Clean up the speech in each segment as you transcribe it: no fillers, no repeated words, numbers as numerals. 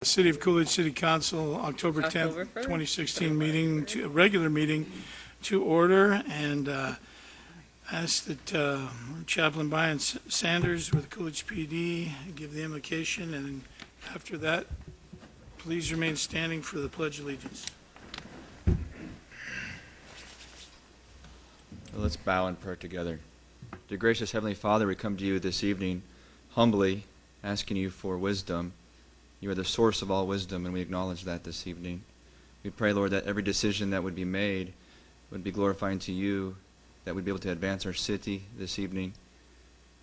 City of Coolidge City Council, October 10th, 2016 meeting, regular meeting to order, and ask that Chaplain Brian Sanders with Coolidge PD give the invocation, and after that, please remain standing for the Pledge of Allegiance. Let's bow in prayer together. Dear gracious Heavenly Father, we come to you this evening humbly, asking you for wisdom. You are the source of all wisdom, and we acknowledge that this evening. We pray, Lord, that every decision that would be made would be glorifying to you, that we'd be able to advance our city this evening.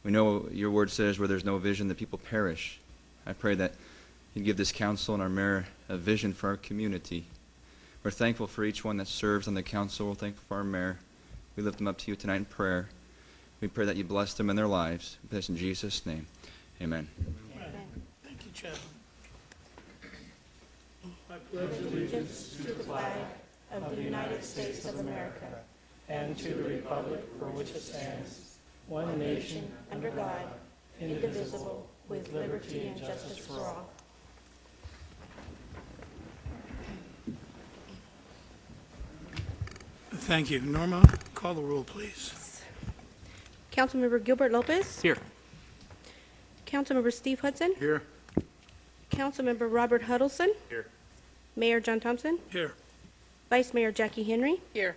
We know your word says where there's no vision, the people perish. I pray that you'd give this council and our mayor a vision for our community. We're thankful for each one that serves on the council. We're thankful for our mayor. We lift them up to you tonight in prayer. We pray that you bless them in their lives. We pray this in Jesus' name. Amen. Amen. Thank you, Chaplain. I pledge allegiance to the flag of the United States of America and to the republic for which it stands, one nation, under God, indivisible, with liberty and justice for all. Thank you. Norma, call the roll, please. Councilmember Gilbert Lopez. Here. Councilmember Steve Hudson. Here. Councilmember Robert Huddleston. Here. Mayor John Thompson. Here. Vice Mayor Jackie Henry. Here.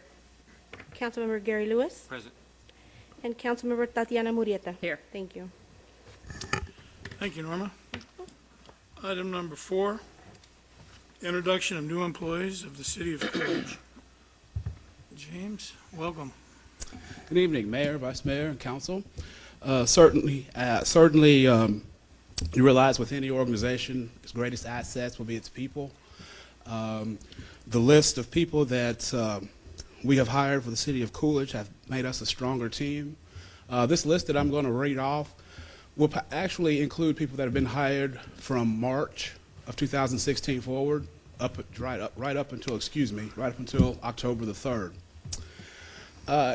Councilmember Gary Lewis. Present. And Councilmember Tatiana Murrieta. Here. Thank you. Thank you, Norma. Item number 4, introduction of new employees of the City of Coolidge. James, welcome. Good evening, Mayor, Vice Mayor, and Council. Certainly, you realize with any organization, its greatest assets will be its people. The list of people that we have hired for the City of Coolidge have made us a stronger team. This list that I'm going to read off will actually include people that have been hired from March of 2016 forward, right up until October the 3rd.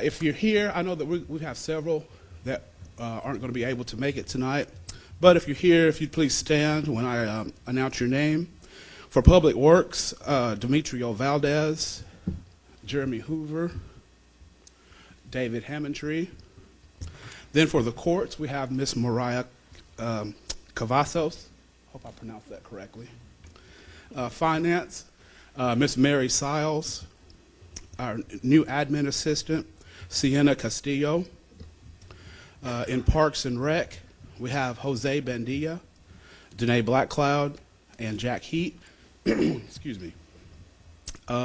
If you're here, I know that we have several that aren't going to be able to make it tonight, but if you're here, if you'd please stand when I announce your name. For Public Works, Demetrio Valdez, Jeremy Hoover, David Hammondtree. Then for the courts, we have Miss Mariah Cavazos. Hope I pronounced that correctly. Finance, Miss Mary Siles. Our new admin assistant, Sienna Castillo. In Parks and Rec, we have Jose Bandilla, Danae Blackcloud, and Jack Heat. Excuse me.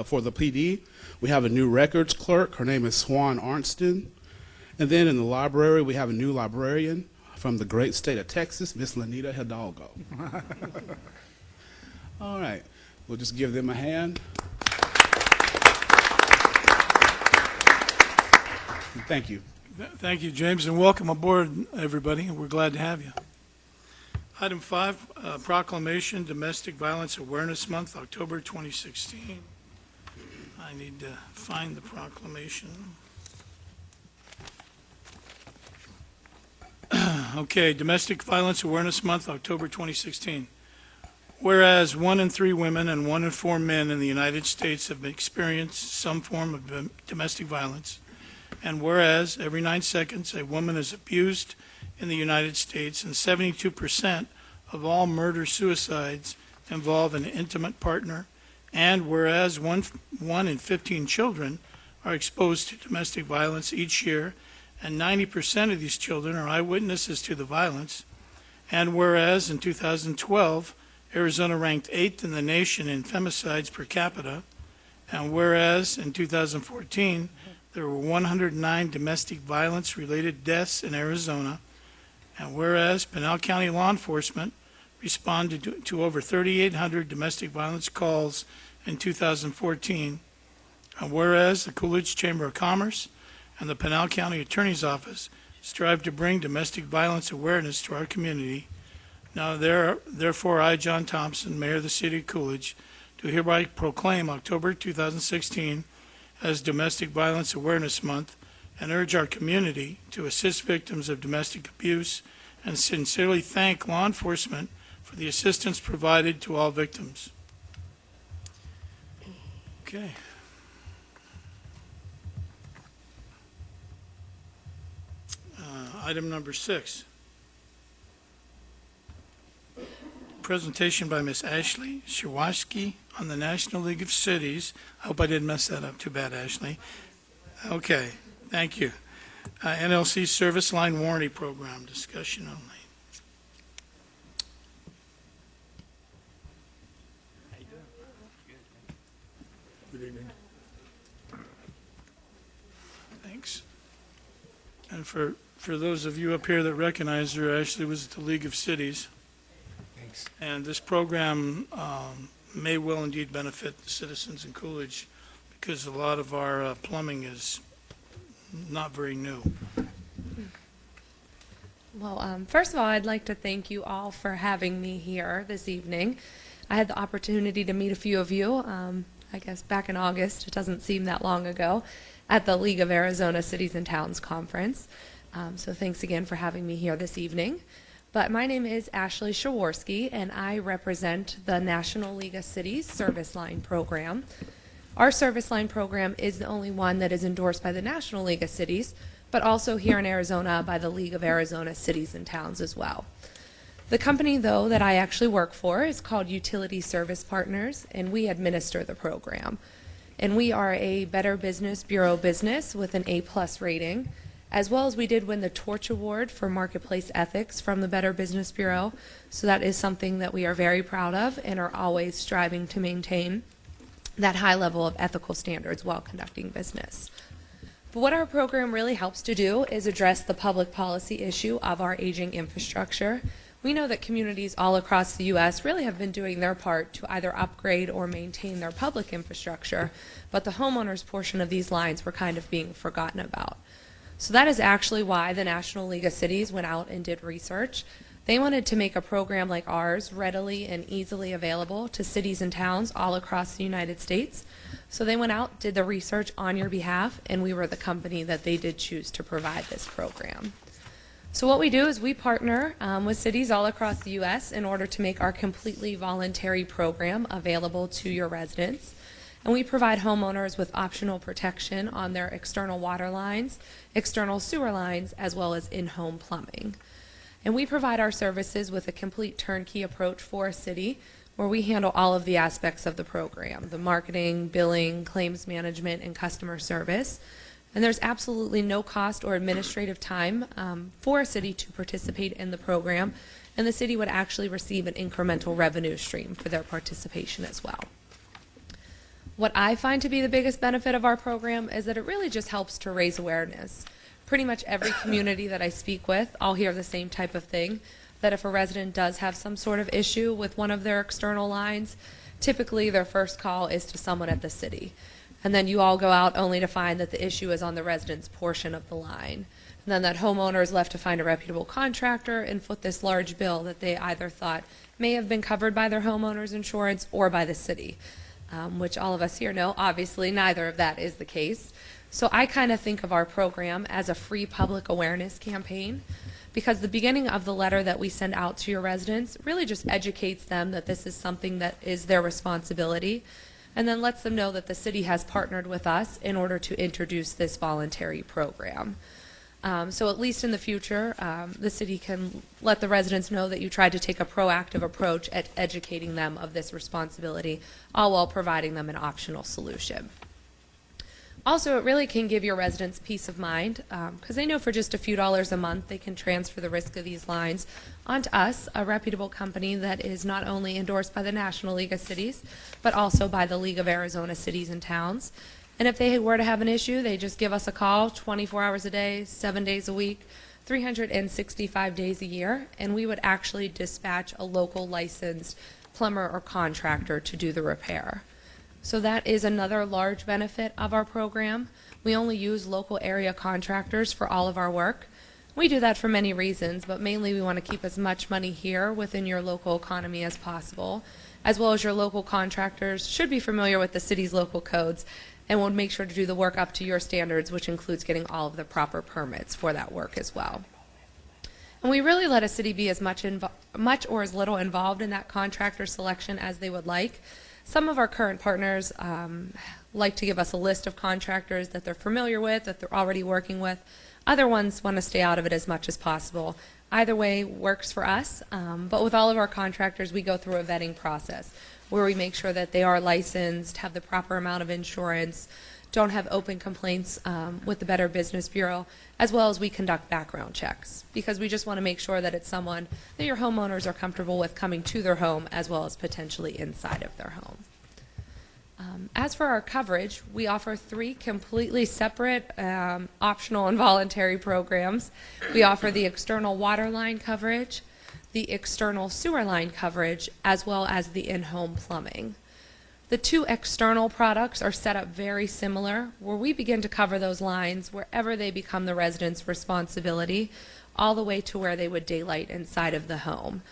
For the PD, we have a new records clerk. Her name is Swan Arnston. And then in the library, we have a new librarian from the great state of Texas, Miss Lanita Hidalgo. All right. We'll just give them a hand. Thank you. Thank you, James, and welcome aboard, everybody. We're glad to have you. Item 5, proclamation, Domestic Violence Awareness Month, October 2016. I need to find the proclamation. Okay, Domestic Violence Awareness Month, October 2016. Whereas 1 in 3 women and 1 in 4 men in the United States have experienced some form of domestic violence, and whereas every 9 seconds a woman is abused in the United States, and 72% of all murder-suicides involve an intimate partner, and whereas 1 in 15 children are exposed to domestic violence each year, and 90% of these children are eyewitnesses to the violence, and whereas in 2012, Arizona ranked 8th in the nation in femicides per capita, and whereas in 2014, there were 109 domestic violence-related deaths in Arizona, and whereas Pinal County law enforcement responded to over 3,800 domestic violence calls in 2014, and whereas the Coolidge Chamber of Commerce and the Pinal County Attorney's Office strive to bring domestic violence awareness to our community, now therefore I, John Thompson, Mayor of the City of Coolidge, do hereby proclaim October 2016 as Domestic Violence Awareness Month and urge our community to assist victims of domestic abuse and sincerely thank law enforcement for the assistance provided to all victims. Okay. Item number 6. Presentation by Ms. Ashley Shawaski on the National League of Cities. I hope I didn't mess that up. Too bad, Ashley. Okay, thank you. NLC Service Line Warranty Program, discussion only. Good evening. Thanks. And for those of you up here that recognize her, Ashley was at the League of Cities. Thanks. And this program may well indeed benefit the citizens in Coolidge because a lot of our plumbing is not very new. Well, first of all, I'd like to thank you all for having me here this evening. I had the opportunity to meet a few of you, I guess back in August, it doesn't seem that long ago, at the League of Arizona Cities and Towns Conference. So thanks again for having me here this evening. But my name is Ashley Shawarsky, and I represent the National League of Cities Service Line Program. Our Service Line Program is the only one that is endorsed by the National League of Cities, but also here in Arizona by the League of Arizona Cities and Towns as well. The company, though, that I actually work for is called Utility Service Partners, and we administer the program. And we are a Better Business Bureau business with an A+ rating, as well as we did win the Torch Award for Marketplace Ethics from the Better Business Bureau. So that is something that we are very proud of and are always striving to maintain that high level of ethical standards while conducting business. But what our program really helps to do is address the public policy issue of our aging infrastructure. We know that communities all across the U.S. really have been doing their part to either upgrade or maintain their public infrastructure, but the homeowners portion of these lines were kind of being forgotten about. So that is actually why the National League of Cities went out and did research. They wanted to make a program like ours readily and easily available to cities and towns all across the United States. So they went out, did the research on your behalf, and we were the company that they did choose to provide this program. So what we do is we partner with cities all across the U.S. in order to make our completely voluntary program available to your residents. And we provide homeowners with optional protection on their external water lines, external sewer lines, as well as in-home plumbing. And we provide our services with a complete turnkey approach for a city where we handle all of the aspects of the program, the marketing, billing, claims management, and customer service. And there's absolutely no cost or administrative time for a city to participate in the program, and the city would actually receive an incremental revenue stream for their participation as well. What I find to be the biggest benefit of our program is that it really just helps to raise awareness. Pretty much every community that I speak with, I'll hear the same type of thing, that if a resident does have some sort of issue with one of their external lines, typically their first call is to someone at the city. And then you all go out only to find that the issue is on the resident's portion of the line. And then that homeowner is left to find a reputable contractor and foot this large bill that they either thought may have been covered by their homeowner's insurance or by the city. Which all of us here know, obviously neither of that is the case. So I kind of think of our program as a free public awareness campaign, because the beginning of the letter that we send out to your residents really just educates them that this is something that is their responsibility, and then lets them know that the city has partnered with us in order to introduce this voluntary program. So at least in the future, the city can let the residents know that you tried to take a proactive approach at educating them of this responsibility, all while providing them an optional solution. Also, it really can give your residents peace of mind, because they know for just a few dollars a month they can transfer the risk of these lines onto us, a reputable company that is not only endorsed by the National League of Cities, but also by the League of Arizona Cities and Towns. And if they were to have an issue, they just give us a call 24 hours a day, 7 days a week, 365 days a year, and we would actually dispatch a local licensed plumber or contractor to do the repair. So that is another large benefit of our program. We only use local area contractors for all of our work. We do that for many reasons, but mainly we want to keep as much money here within your local economy as possible, as well as your local contractors should be familiar with the city's local codes and we'll make sure to do the work up to your standards, which includes getting all of the proper permits for that work as well. And we really let a city be as much or as little involved in that contractor selection as they would like. Some of our current partners like to give us a list of contractors that they're familiar with, that they're already working with. Other ones want to stay out of it as much as possible. Either way works for us, but with all of our contractors, we go through a vetting process where we make sure that they are licensed, have the proper amount of insurance, don't have open complaints with the Better Business Bureau, as well as we conduct background checks, because we just want to make sure that it's someone that your homeowners are comfortable with coming to their home as well as potentially inside of their home. As for our coverage, we offer 3 completely separate optional and voluntary programs. We offer the external water line coverage, the external sewer line coverage, as well as the in-home plumbing. The 2 external products are set up very similar, where we begin to cover those lines wherever they become the resident's responsibility, all the way to where they would daylight inside of the home.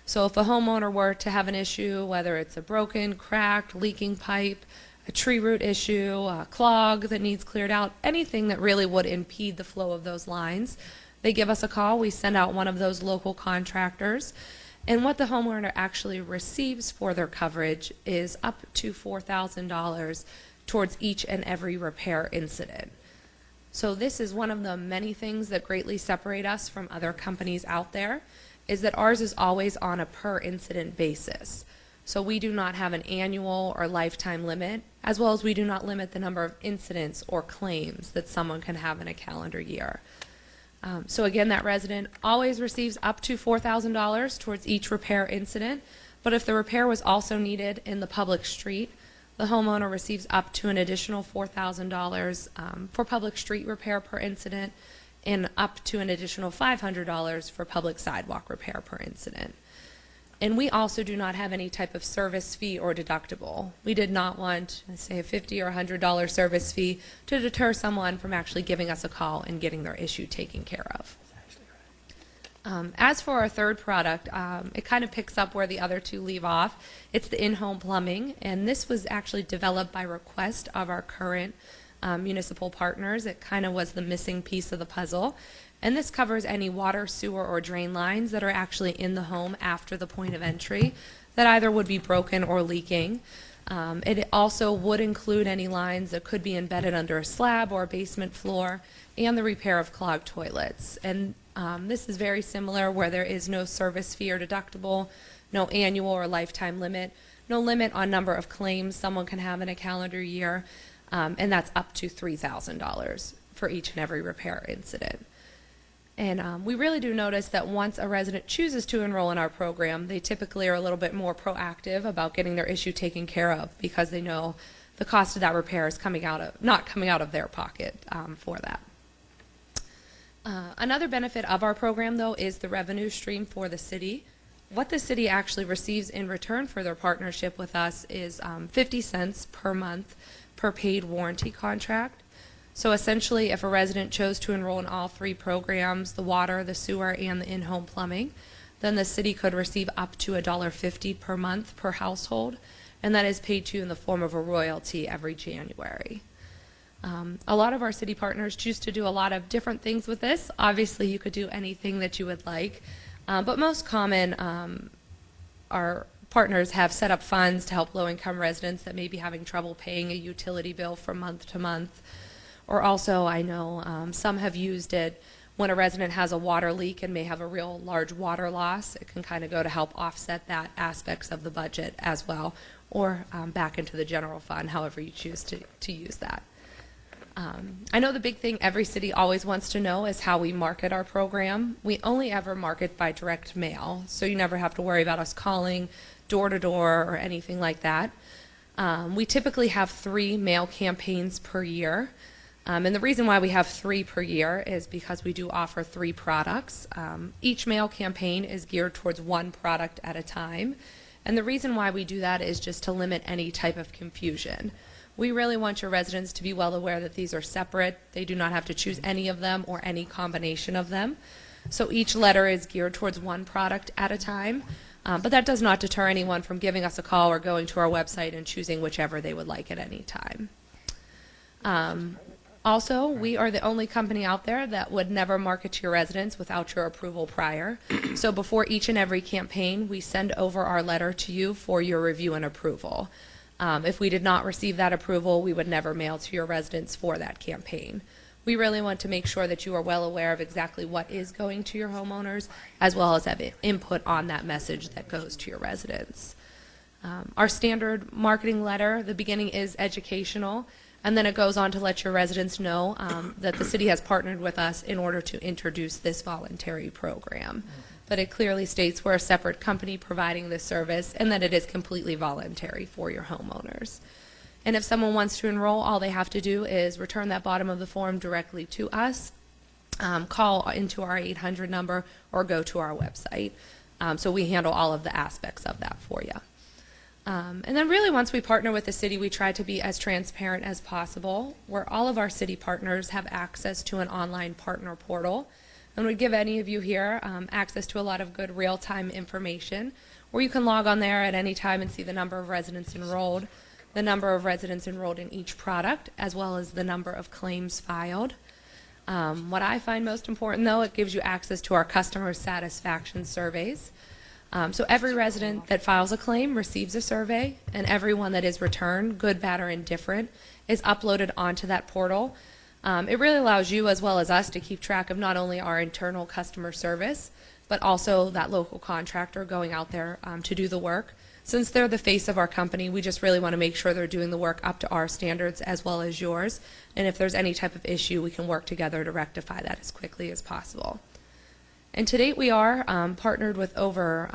So if a homeowner were to have an issue, whether it's a broken, cracked, leaking pipe, a tree root issue, a clog that needs cleared out, anything that really would impede the flow of those lines, they give us a call. We send out one of those local contractors. And what the homeowner actually receives for their coverage is up to $4,000 towards each and every repair incident. So this is one of the many things that greatly separate us from other companies out there, is that ours is always on a per incident basis. So we do not have an annual or lifetime limit, as well as we do not limit the number of incidents or claims that someone can have in a calendar year. So again, that resident always receives up to $4,000 towards each repair incident, but if the repair was also needed in the public street, the homeowner receives up to an additional $4,000 for public street repair per incident, and up to an additional $500 for public sidewalk repair per incident. And we also do not have any type of service fee or deductible. We did not want, say, a $50 or $100 service fee to deter someone from actually giving us a call and getting their issue taken care of. As for our third product, it kind of picks up where the other 2 leave off. It's the in-home plumbing, and this was actually developed by request of our current municipal partners. It kind of was the missing piece of the puzzle. And this covers any water, sewer, or drain lines that are actually in the home after the point of entry that either would be broken or leaking. It also would include any lines that could be embedded under a slab or a basement floor, and the repair of clogged toilets. And this is very similar, where there is no service fee or deductible, no annual or lifetime limit, no limit on number of claims someone can have in a calendar year, and that's up to $3,000 for each and every repair incident. And we really do notice that once a resident chooses to enroll in our program, they typically are a little bit more proactive about getting their issue taken care of, because they know the cost of that repair is not coming out of their pocket for that. Another benefit of our program, though, is the revenue stream for the city. What the city actually receives in return for their partnership with us is 50 cents per month per paid warranty contract. So essentially, if a resident chose to enroll in all 3 programs, the water, the sewer, and the in-home plumbing, then the city could receive up to $1.50 per month per household, and that is paid to you in the form of a royalty every January. A lot of our city partners choose to do a lot of different things with this. Obviously, you could do anything that you would like, but most common, our partners have set up funds to help low-income residents that may be having trouble paying a utility bill from month to month. Or also, I know some have used it when a resident has a water leak and may have a real large water loss. It can kind of go to help offset that aspects of the budget as well, or back into the general fund, however you choose to use that. I know the big thing every city always wants to know is how we market our program. We only ever market by direct mail, so you never have to worry about us calling door to door or anything like that. We typically have 3 mail campaigns per year. And the reason why we have 3 per year is because we do offer 3 products. Each mail campaign is geared towards 1 product at a time. And the reason why we do that is just to limit any type of confusion. We really want your residents to be well aware that these are separate. They do not have to choose any of them or any combination of them. So each letter is geared towards 1 product at a time. But that does not deter anyone from giving us a call or going to our website and choosing whichever they would like at any time. Also, we are the only company out there that would never market to your residents without your approval prior. So before each and every campaign, we send over our letter to you for your review and approval. If we did not receive that approval, we would never mail to your residents for that campaign. We really want to make sure that you are well aware of exactly what is going to your homeowners, as well as have input on that message that goes to your residents. Our standard marketing letter, the beginning is educational, and then it goes on to let your residents know that the city has partnered with us in order to introduce this voluntary program. But it clearly states we're a separate company providing this service and that it is completely voluntary for your homeowners. And if someone wants to enroll, all they have to do is return that bottom of the form directly to us, call into our 800 number, or go to our website. So we handle all of the aspects of that for you. And then really once we partner with the city, we try to be as transparent as possible, where all of our city partners have access to an online partner portal. And we give any of you here access to a lot of good real-time information, where you can log on there at any time and see the number of residents enrolled, the number of residents enrolled in each product, as well as the number of claims filed. What I find most important, though, it gives you access to our customer satisfaction surveys. So every resident that files a claim receives a survey, and everyone that is returned, good, bad, or indifferent, is uploaded onto that portal. It really allows you as well as us to keep track of not only our internal customer service, but also that local contractor going out there to do the work. Since they're the face of our company, we just really want to make sure they're doing the work up to our standards as well as yours. And if there's any type of issue, we can work together to rectify that as quickly as possible. And to date, we are partnered with over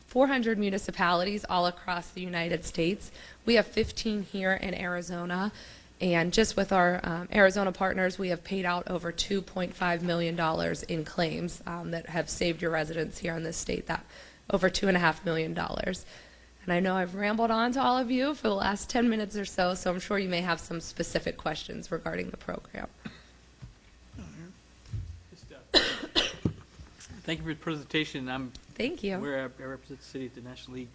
400 municipalities all across the United States. We have 15 here in Arizona. And just with our Arizona partners, we have paid out over $2.5 million in claims that have saved your residents here in this state, that over $2.5 million. And I know I've rambled on to all of you for the last 10 minutes or so, so I'm sure you may have some specific questions regarding the program. Thank you for your presentation. Thank you. I represent the city at the National League,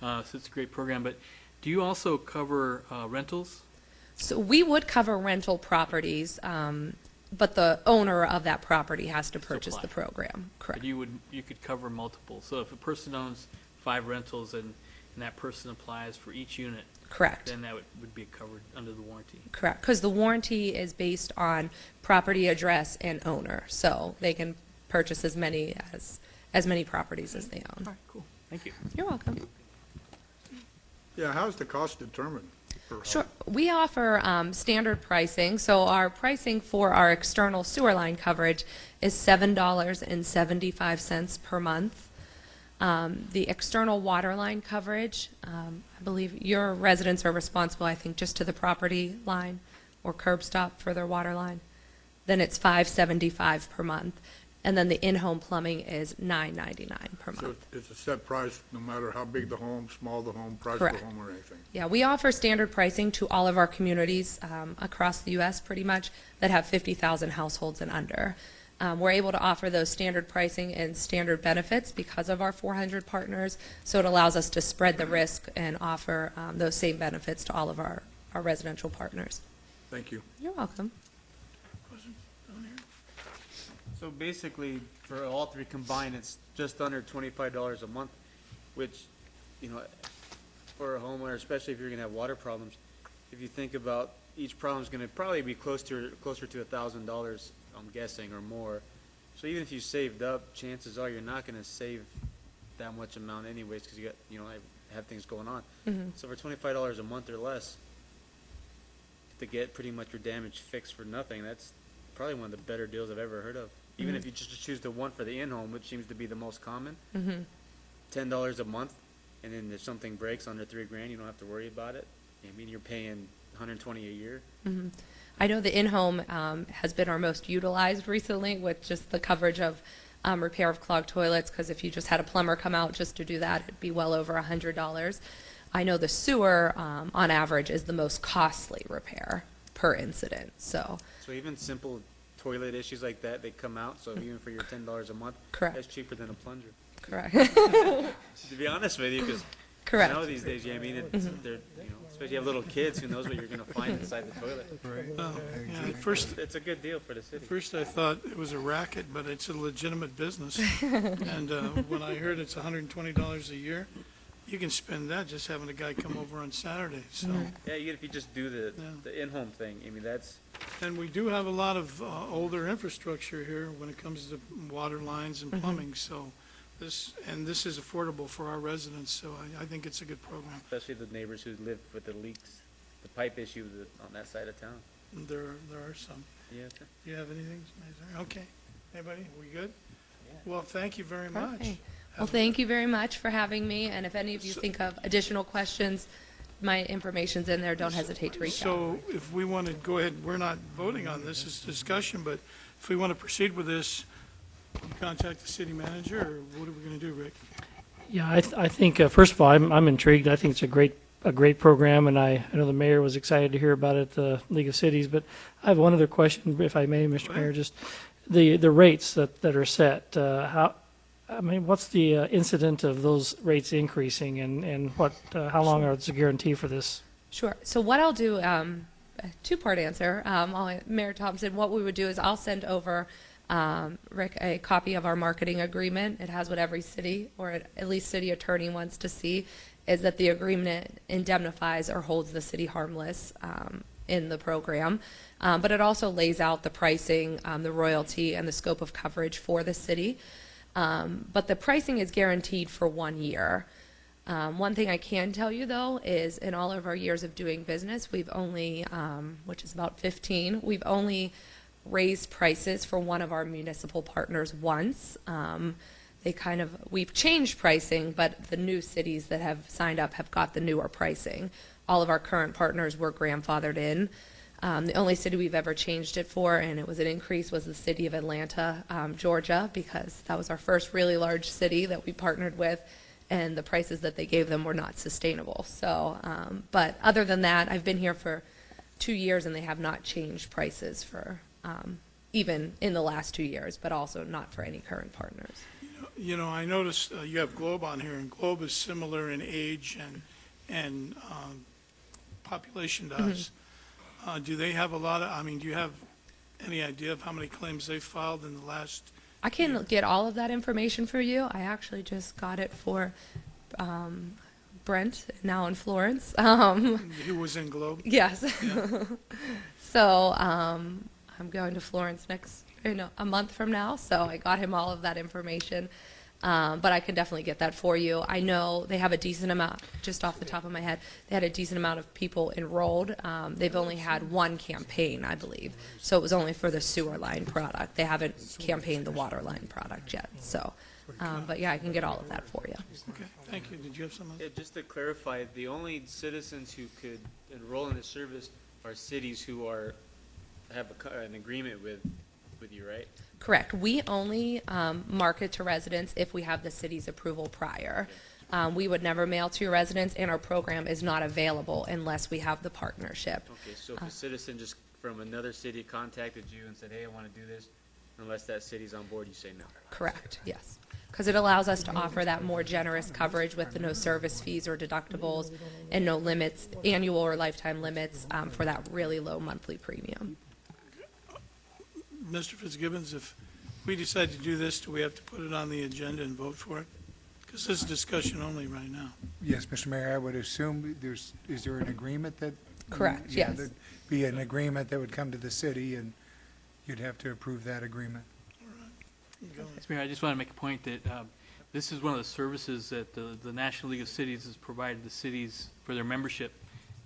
so it's a great program. But do you also cover rentals? So we would cover rental properties, but the owner of that property has to purchase the program. Correct. But you could cover multiple. So if a person owns 5 rentals and that person applies for each unit, correct, then that would be covered under the warranty. Correct, because the warranty is based on property address and owner, so they can purchase as many properties as they own. All right, cool. Thank you. You're welcome. Yeah, how's the cost determined? Sure. We offer standard pricing. So our pricing for our external sewer line coverage is $7.75 per month. The external water line coverage, I believe your residents are responsible, I think, just to the property line or curb stop for their water line. Then it's $5.75 per month. And then the in-home plumbing is $9.99 per month. So it's a set price no matter how big the home, small the home, price Correct. of the home, or anything? Yeah, we offer standard pricing to all of our communities across the U.S. pretty much that have 50,000 households and under. We're able to offer those standard pricing and standard benefits because of our 400 partners, so it allows us to spread the risk and offer those same benefits to all of our residential partners. Thank you. You're welcome. So basically, for all 3 combined, it's just under $25 a month, which, you know, for a homeowner, especially if you're going to have water problems, if you think about each problem is going to probably be closer to $1,000, I'm guessing, or more. So even if you saved up, chances are you're not going to save that much amount anyways, because you got, you know, have things going on. Mm-hmm. So for $25 a month or less, to get pretty much your damage fixed for nothing, that's probably one of the better deals I've ever heard of. Even if you just choose the one for the in-home, which seems to be the most common, $10 a month, and then if something breaks under $3,000, you don't have to worry about it. I mean, you're paying $120 a year. I know the in-home has been our most utilized recently with just the coverage of repair of clogged toilets, because if you just had a plumber come out just to do that, it'd be well over $100. I know the sewer, on average, is the most costly repair per incident. So even simple toilet issues like that, they come out. So even for your $10 a month, Correct. that's cheaper than a plunger. correct. To be honest with you, because Correct. know these days, yeah, I mean, it's, they're, especially if you have little kids, who knows what you're gonna find inside the toilet. Yeah, at first, It's a good deal for the at city. first I thought it was a racket, but it's a legitimate business. And when I heard it's $120 a year, you can spend that just having a guy come over on Saturday, so. Yeah, even if you just do Yeah. the in-home thing, I mean, that's, And we do have a lot of older infrastructure here when it comes to water lines and plumbing, so this is affordable for our residents, so I think it's a good program. especially the neighbors who live with the leaks, the pipe issue on that side of town. There are some. Yeah. Do you have anything? Okay. Anybody? We good? Well, thank you very much. Okay. Well, thank you very much for having me, and if any of you think of additional questions, my information's in there. Don't hesitate to reach out. So if we want to go ahead, we're not voting on this, it's discussion, but if we want to proceed with this, you contact the city manager, or what are we going to do, Rick? Yeah, I think, first of all, I'm intrigued. I think it's a great program, and I know the mayor was excited to hear about it at the League of Cities, but I have one other question, if I may, Mr. Mayor, just the rates that are set, what's the incident of those rates increasing, and how long is the guarantee for this? Sure. So what I'll do, a two-part answer. Mayor Thompson, what we would do is I'll send over Rick a copy of our marketing agreement. It has what every city, or at least city attorney, wants to see, is that the agreement indemnifies or holds the city harmless in the program. But it also lays out the pricing, the royalty, and the scope of coverage for the city. But the pricing is guaranteed for 1 year. One thing I can tell you, though, is in all of our years of doing business, we've only, which is about 15, we've only raised prices for one of our municipal partners once. We've changed pricing, but the new cities that have signed up have got the newer pricing. All of our current partners were grandfathered in. The only city we've ever changed it for, and it was an increase, was the city of Atlanta, Georgia, because that was our first really large city that we partnered with, and the prices that they gave them were not sustainable. So, but other than that, I've been here for 2 years, and they have not changed prices for even in the last 2 years, but also not for any current partners. You know, I noticed you have Globe on here, and Globe is similar in age and population to us. Do they have a lot of, do you have any idea of how many claims they filed in the last? I can get all of that information for you. I actually just got it for Brent, now in Florence. Who was in Globe? Yes. Yeah. So I'm going to Florence a month from now, so I got him all of that information. But I can definitely get that for you. I know they have a decent amount, just off the top of my head, they had a decent amount of people enrolled. They've only had one campaign, I believe. So it was only for the sewer line product. They haven't campaigned the water line product yet. So, but yeah, I can get all of that for you. Okay, thank you. Did you have something? Yeah, just to clarify, the only citizens who could enroll in the service are cities who have an agreement with you, right? Correct. We only market to residents if we have the city's approval prior. We would never mail to your residents, and our program is not available unless we have the partnership. Okay, so if a citizen just from another city contacted you and said, hey, I want to do this, unless that city's on board, you say no? Correct, yes. Because it allows us to offer that more generous coverage with the no service fees or deductibles and no limits, annual or lifetime limits, for that really low monthly premium. Mr. Fitzgibbons, if we decide to do this, do we have to put it on the agenda and vote for it? Because this is discussion only right now. Yes, Mr. Mayor, I would assume is there an agreement that? Correct, Yeah, yes. there'd be an agreement that would come to the city, and you'd have to approve that agreement. Go. Mr. Mayor, I just want to make a point that this is one of the services that the National League of Cities has provided the cities for their membership,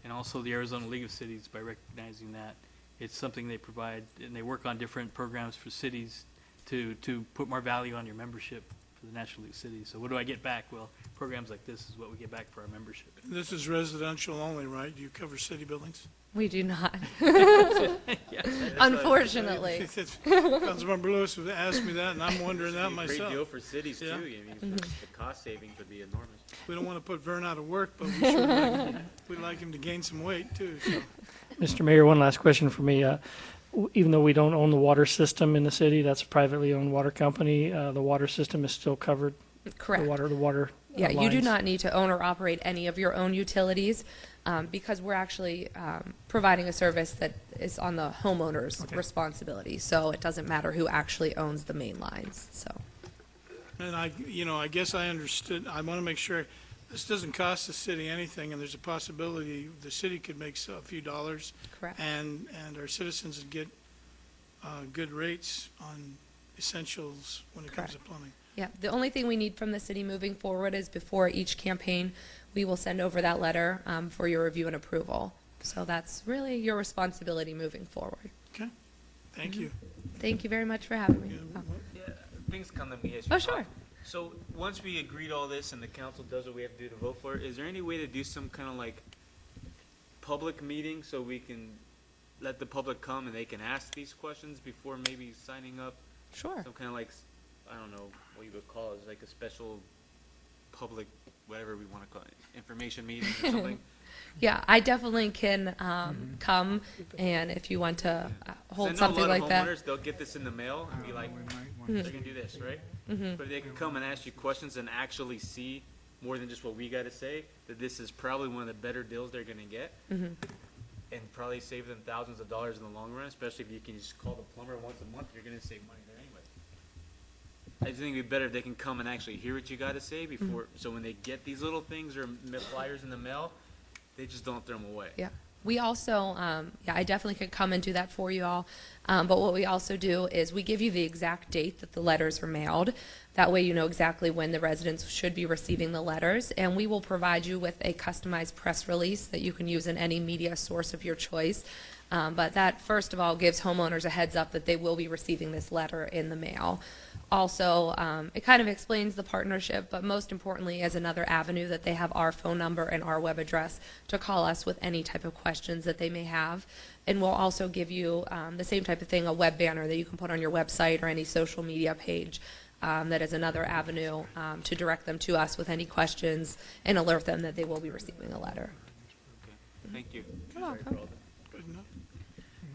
and also the Arizona League of Cities by recognizing that. It's something they provide, and they work on different programs for cities to put more value on your membership for the National League of Cities. So what do I get back? Well, programs like this is what we get back for our membership. This is residential only, right? Do you cover city buildings? We do not. Yeah. Unfortunately. Councilmember Lewis asked me that, and I'm wondering that It'd be a myself. great deal for cities, Yeah. too. I mean, the cost savings would be enormous. We don't want to put Vern out of work, but we sure we'd like him to gain some weight, too. So. Mr. Mayor, one last question for me. Even though we don't own the water system in the city, that's a privately owned water company, the water system is still covered? Correct. The water Yeah, you do lines. not need to own or operate any of your own utilities because we're actually providing a service that is on the homeowner's responsibility. So it doesn't matter who actually owns the main lines. So. And I guess I understood, I want to make sure, this doesn't cost the city anything, and there's a possibility the city could make a few dollars. Correct. And our citizens would get good rates on essentials when it comes to plumbing. Yeah, the only thing we need from the city moving forward is before each campaign, we will send over that letter for your review and approval. So that's really your responsibility moving forward. Okay, thank you. Thank you very much for having me. Oh. Yeah, things come to me as Oh, sure. So once we agreed all this and the council does what we have to do to vote for it, is there any way to do some kind of like public meeting so we can let the public come and they can ask these questions before maybe signing up? Sure. Some kind of like, I don't know what you would call it, like a special public, whatever we want to call it, information meeting or something? Yeah, I definitely can come, and if you want to hold something like I know a lot that. of homeowners, they'll get this in the mail and be like, they're going to do this, right? But they can come and ask you questions and actually see more than just what we got to say, that this is probably one of the better deals they're going to get. And probably save them thousands of dollars in the long run, especially if you can just call the plumber once a month, you're going to save money there anyway. I just think it'd be better if they can come and actually hear what you got to say before, so when they get these little things or flyers in the mail, they just don't throw them away. Yeah. We also, I definitely could come and do that for you all. But what we also do is we give you the exact date that the letters are mailed. That way you know exactly when the residents should be receiving the letters. And we will provide you with a customized press release that you can use in any media source of your choice. But that, first of all, gives homeowners a heads up that they will be receiving this letter in the mail. Also, it kind of explains the partnership, but most importantly, as another avenue that they have our phone number and our web address to call us with any type of questions that they may have. And we'll also give you the same type of thing, a web banner that you can put on your website or any social media page. That is another avenue to direct them to us with any questions and alert them that they will be receiving a letter. Okay. Thank you. You're welcome. Good enough.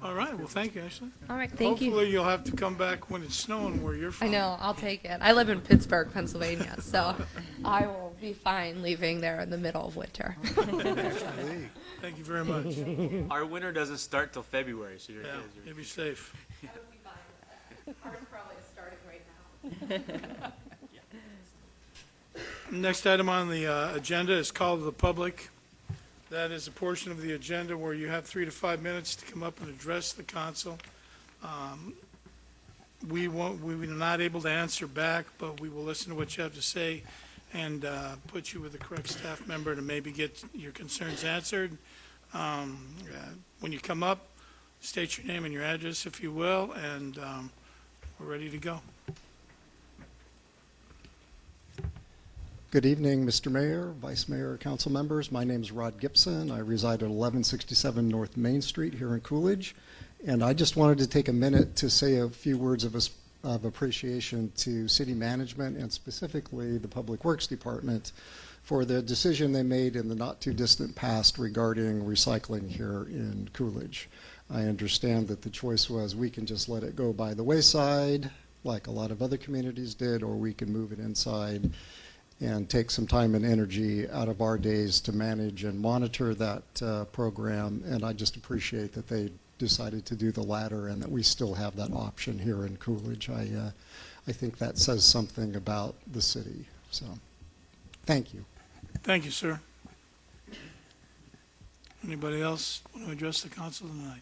All right, well, thank you, Ashley. All right, thank you. Hopefully you'll have to come back when it's snowing where you're from. I know, I'll take it. I live in Pittsburgh, Pennsylvania, so I will be fine leaving there in the middle of winter. Thank you very much. Our winter doesn't start till February, so you're Yeah, good. you'll be safe. I would be fine with that. Ours probably is starting right now. Next item on the agenda is call to the public. That is a portion of the agenda where you have 3 to 5 minutes to come up and address the council. We were not able to answer back, but we will listen to what you have to say and put you with the correct staff member to maybe get your concerns answered. When you come up, state your name and your address, if you will, and we're ready to go. Good evening, Mr. Mayor, Vice Mayor, council members. My name is Rod Gibson. I reside at 1167 North Main Street here in Coolidge. And I just wanted to take a minute to say a few words of appreciation to city management and specifically the Public Works Department for the decision they made in the not too distant past regarding recycling here in Coolidge. I understand that the choice was we can just let it go by the wayside like a lot of other communities did, or we can move it inside and take some time and energy out of our days to manage and monitor that program. And I just appreciate that they decided to do the latter and that we still have that option here in Coolidge. I think that says something about the city. So, thank you. Thank you, sir. Anybody else want to address the council tonight?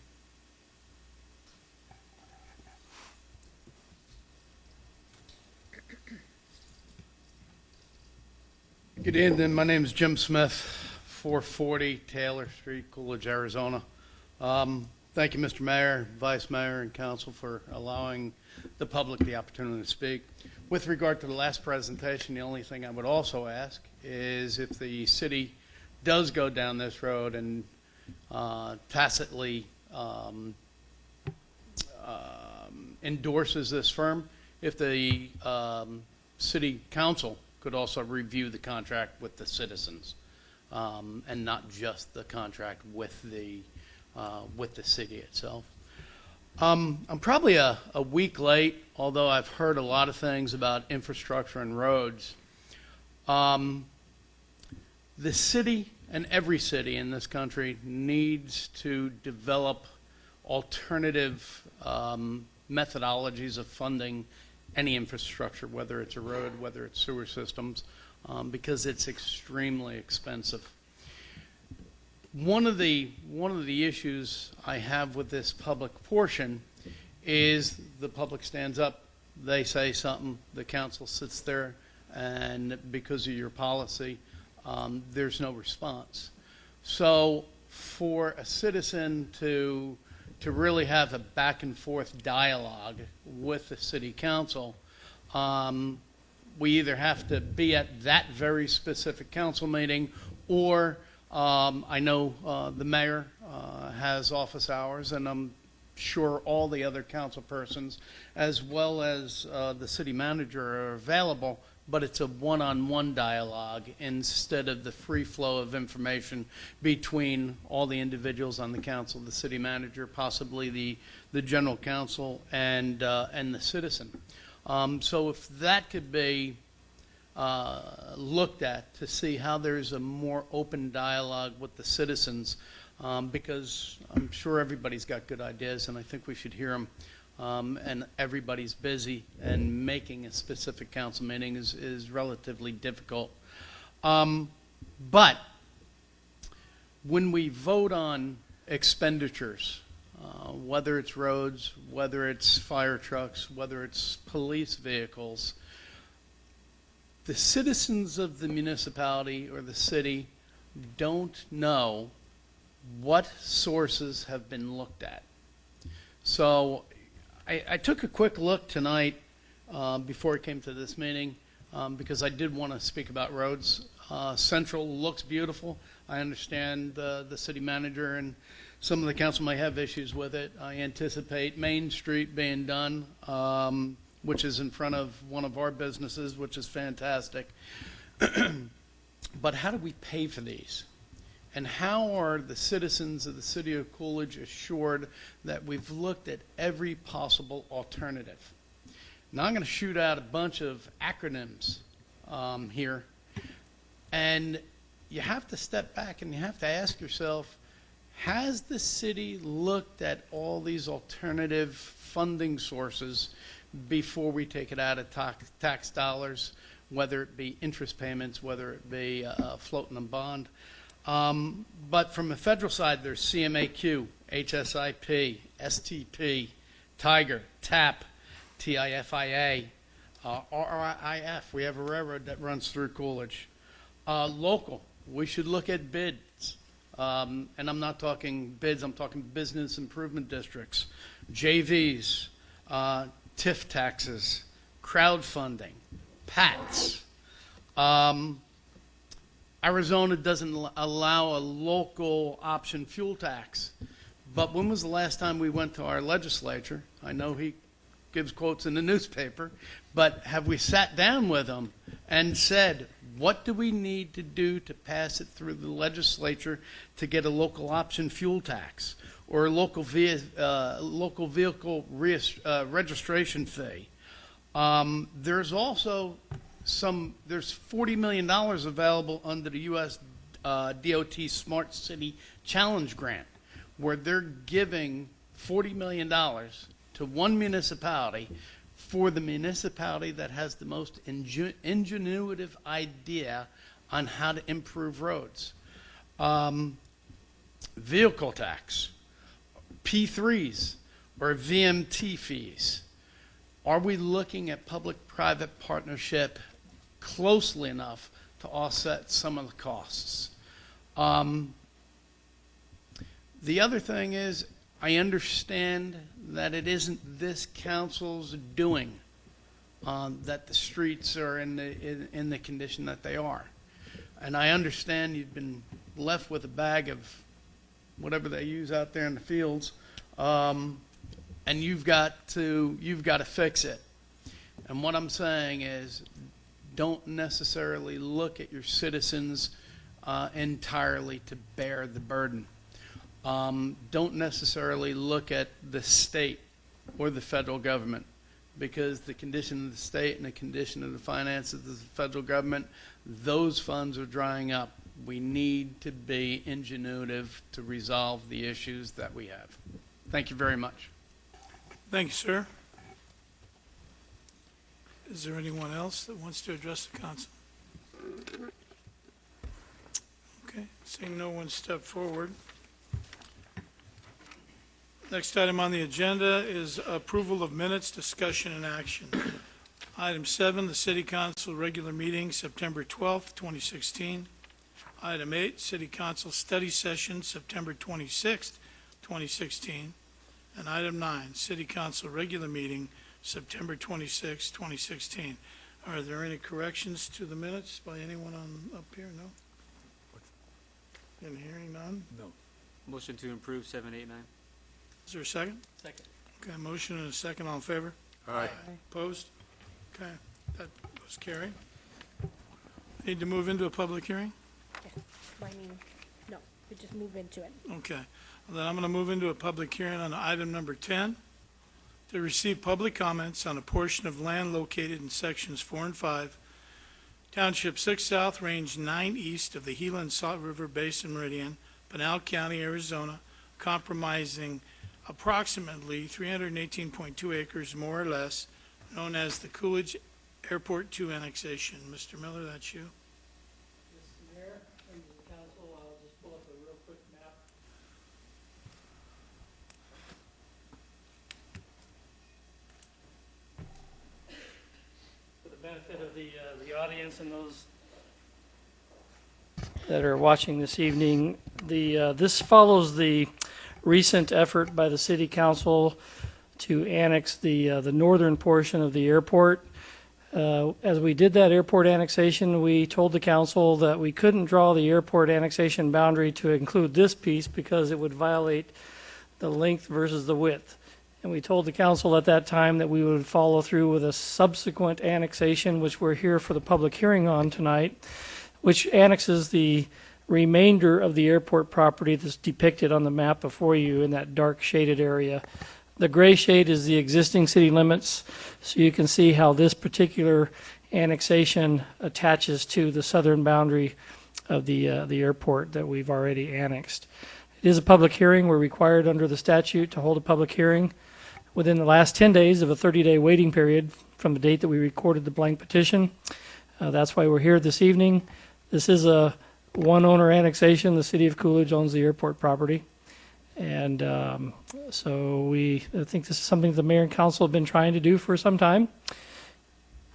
Good evening. My name is Jim Smith, 440 Taylor Street, Coolidge, Arizona. Thank you, Mr. Mayor, Vice Mayor, and Council for allowing the public the opportunity to speak. With regard to the last presentation, the only thing I would also ask is if the city does go down this road and tacitly endorses this firm, if the city council could also review the contract with the citizens and not just the contract with the city itself. I'm probably a week late, although I've heard a lot of things about infrastructure and roads. The city and every city in this country needs to develop alternative methodologies of funding any infrastructure, whether it's a road, whether it's sewer systems, because it's extremely expensive. One of the issues I have with this public portion is the public stands up, they say something, the council sits there, and because of your policy, there's no response. So for a citizen to really have a back and forth dialogue with the city council, we either have to be at that very specific council meeting, or I know the mayor has office hours, and I'm sure all the other council persons, as well as the city manager, are available, but it's a one-on-one dialogue instead of the free flow of information between all the individuals on the council, the city manager, possibly the general counsel, and the citizen. So if that could be looked at to see how there's a more open dialogue with the citizens, because I'm sure everybody's got good ideas, and I think we should hear them. And everybody's busy, and making a specific council meeting is relatively difficult. But when we vote on expenditures, whether it's roads, whether it's fire trucks, whether it's police vehicles, the citizens of the municipality or the city don't know what sources have been looked at. So I took a quick look tonight before I came to this meeting because I did want to speak about roads. Central looks beautiful. I understand the city manager and some of the council may have issues with it. I anticipate Main Street being done, which is in front of one of our businesses, which is fantastic. But how do we pay for these? And how are the citizens of the city of Coolidge assured that we've looked at every possible alternative? Now I'm going to shoot out a bunch of acronyms here. And you have to step back and you have to ask yourself, has the city looked at all these alternative funding sources before we take it out of tax dollars, whether it be interest payments, whether it be floating a bond? But from the federal side, there's CMAQ, HSIP, STP, Tiger, TAP, TIFIA, RIF. We have a railroad that runs through Coolidge. Local, we should look at bids. And I'm not talking bids, I'm talking business improvement districts, JVs, TIF taxes, crowdfunding, PATs. Arizona doesn't allow a local option fuel tax. But when was the last time we went to our legislature? I know he gives quotes in the newspaper, but have we sat down with them and said, what do we need to do to pass it through the legislature to get a local option fuel tax or a local vehicle registration fee? There's also there's $40 million available under the U.S. DOT Smart City Challenge Grant, where they're giving $40 million to one municipality for the municipality that has the most ingenuitive idea on how to improve roads. Vehicle tax, P3s, or VMT fees. Are we looking at public-private partnership closely enough to offset some of the costs? The other thing is, I understand that it isn't this council's doing that the streets are in the condition that they are. And I understand you've been left with a bag of whatever they use out there in the fields, and you've got to fix it. And what I'm saying is, don't necessarily look at your citizens entirely to bear the burden. Don't necessarily look at the state or the federal government, because the condition of the state and the condition of the finances of the federal government, those funds are drying up. We need to be ingenuitive to resolve the issues that we have. Thank you very much. Thank you, sir. Is there anyone else that wants to address the council? Okay, seeing no one step forward. Next item on the agenda is approval of minutes, discussion, and action. Item 7, the City Council regular meeting, September 12th, 2016. Item 8, City Council study session, September 26th, 2016. And item 9, City Council regular meeting, September 26th, 2016. Are there any corrections to the minutes by anyone up here? No? In hearing none? No. Motion to improve 7, 8, 9. Is there a second? Second. Okay, motion and a second, all in favor? Aye. Opposed? Okay, that was carried. Need to move into a public hearing? I mean, no, we just move into it. Okay, well, then I'm going to move into a public hearing on item number 10 to receive public comments on a portion of land located in sections 4 and 5, Township 6 South, Range 9 East of the Gila and Salt River Basin Meridian, Pinal County, Arizona, comprising approximately 318.2 acres, more or less, known as the Coolidge Airport 2 annexation. Mr. Miller, that's you. Mr. Mayor, members of the council, I'll just pull up a real quick map. For the benefit of the audience and those that are watching this evening, this follows the recent effort by the City Council to annex the northern portion of the airport. As we did that airport annexation, we told the council that we couldn't draw the airport annexation boundary to include this piece because it would violate the length versus the width. And we told the council at that time that we would follow through with a subsequent annexation, which we're here for the public hearing on tonight, which annexes the remainder of the airport property that's depicted on the map before you in that dark shaded area. The gray shade is the existing city limits, so you can see how this particular annexation attaches to the southern boundary of the airport that we've already annexed. It is a public hearing. We're required under the statute to hold a public hearing within the last 10 days of a 30-day waiting period from the date that we recorded the blank petition. That's why we're here this evening. This is a one-owner annexation. The city of Coolidge owns the airport property. And so I think this is something the mayor and council have been trying to do for some time.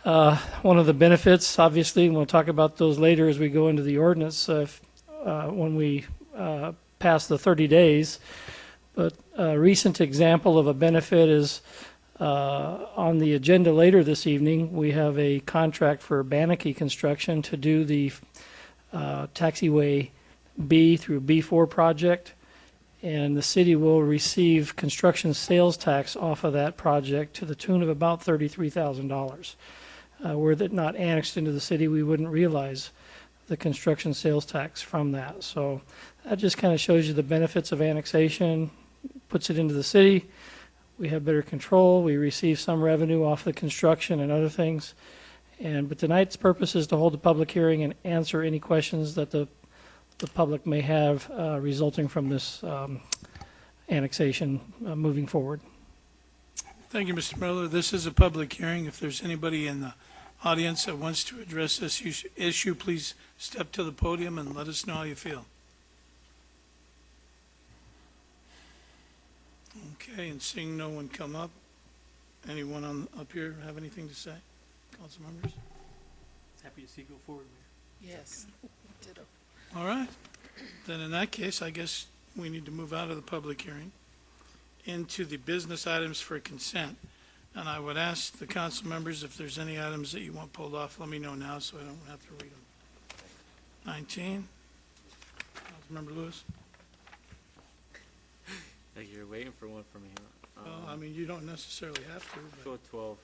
One of the benefits, obviously, and we'll talk about those later as we go into the ordinance when we pass the 30 days. But a recent example of a benefit is on the agenda later this evening. We have a contract for Banachie Construction to do the taxiway B through B4 project. And the city will receive construction sales tax off of that project to the tune of about $33,000. Were it not annexed into the city, we wouldn't realize the construction sales tax from that. So that just kind of shows you the benefits of annexation, puts it into the city. We have better control. We receive some revenue off the construction and other things. But tonight's purpose is to hold a public hearing and answer any questions that the public may have resulting from this annexation moving forward. Thank you, Mr. Miller. This is a public hearing. If there's anybody in the audience that wants to address this issue, please step to the podium and let us know how you feel. Okay, and seeing no one come up, anyone up here have anything to say? Council members? Happy to see you go forward, Mayor. Yes. Ditto. All right. Then in that case, I guess we need to move out of the public hearing into the business items for consent. And I would ask the council members if there's any items that you want pulled off, let me know now so I don't have to read them. 19. Councilmember Lewis? Like you're waiting for one from me. Well, I mean, you don't necessarily have to. Go with 12.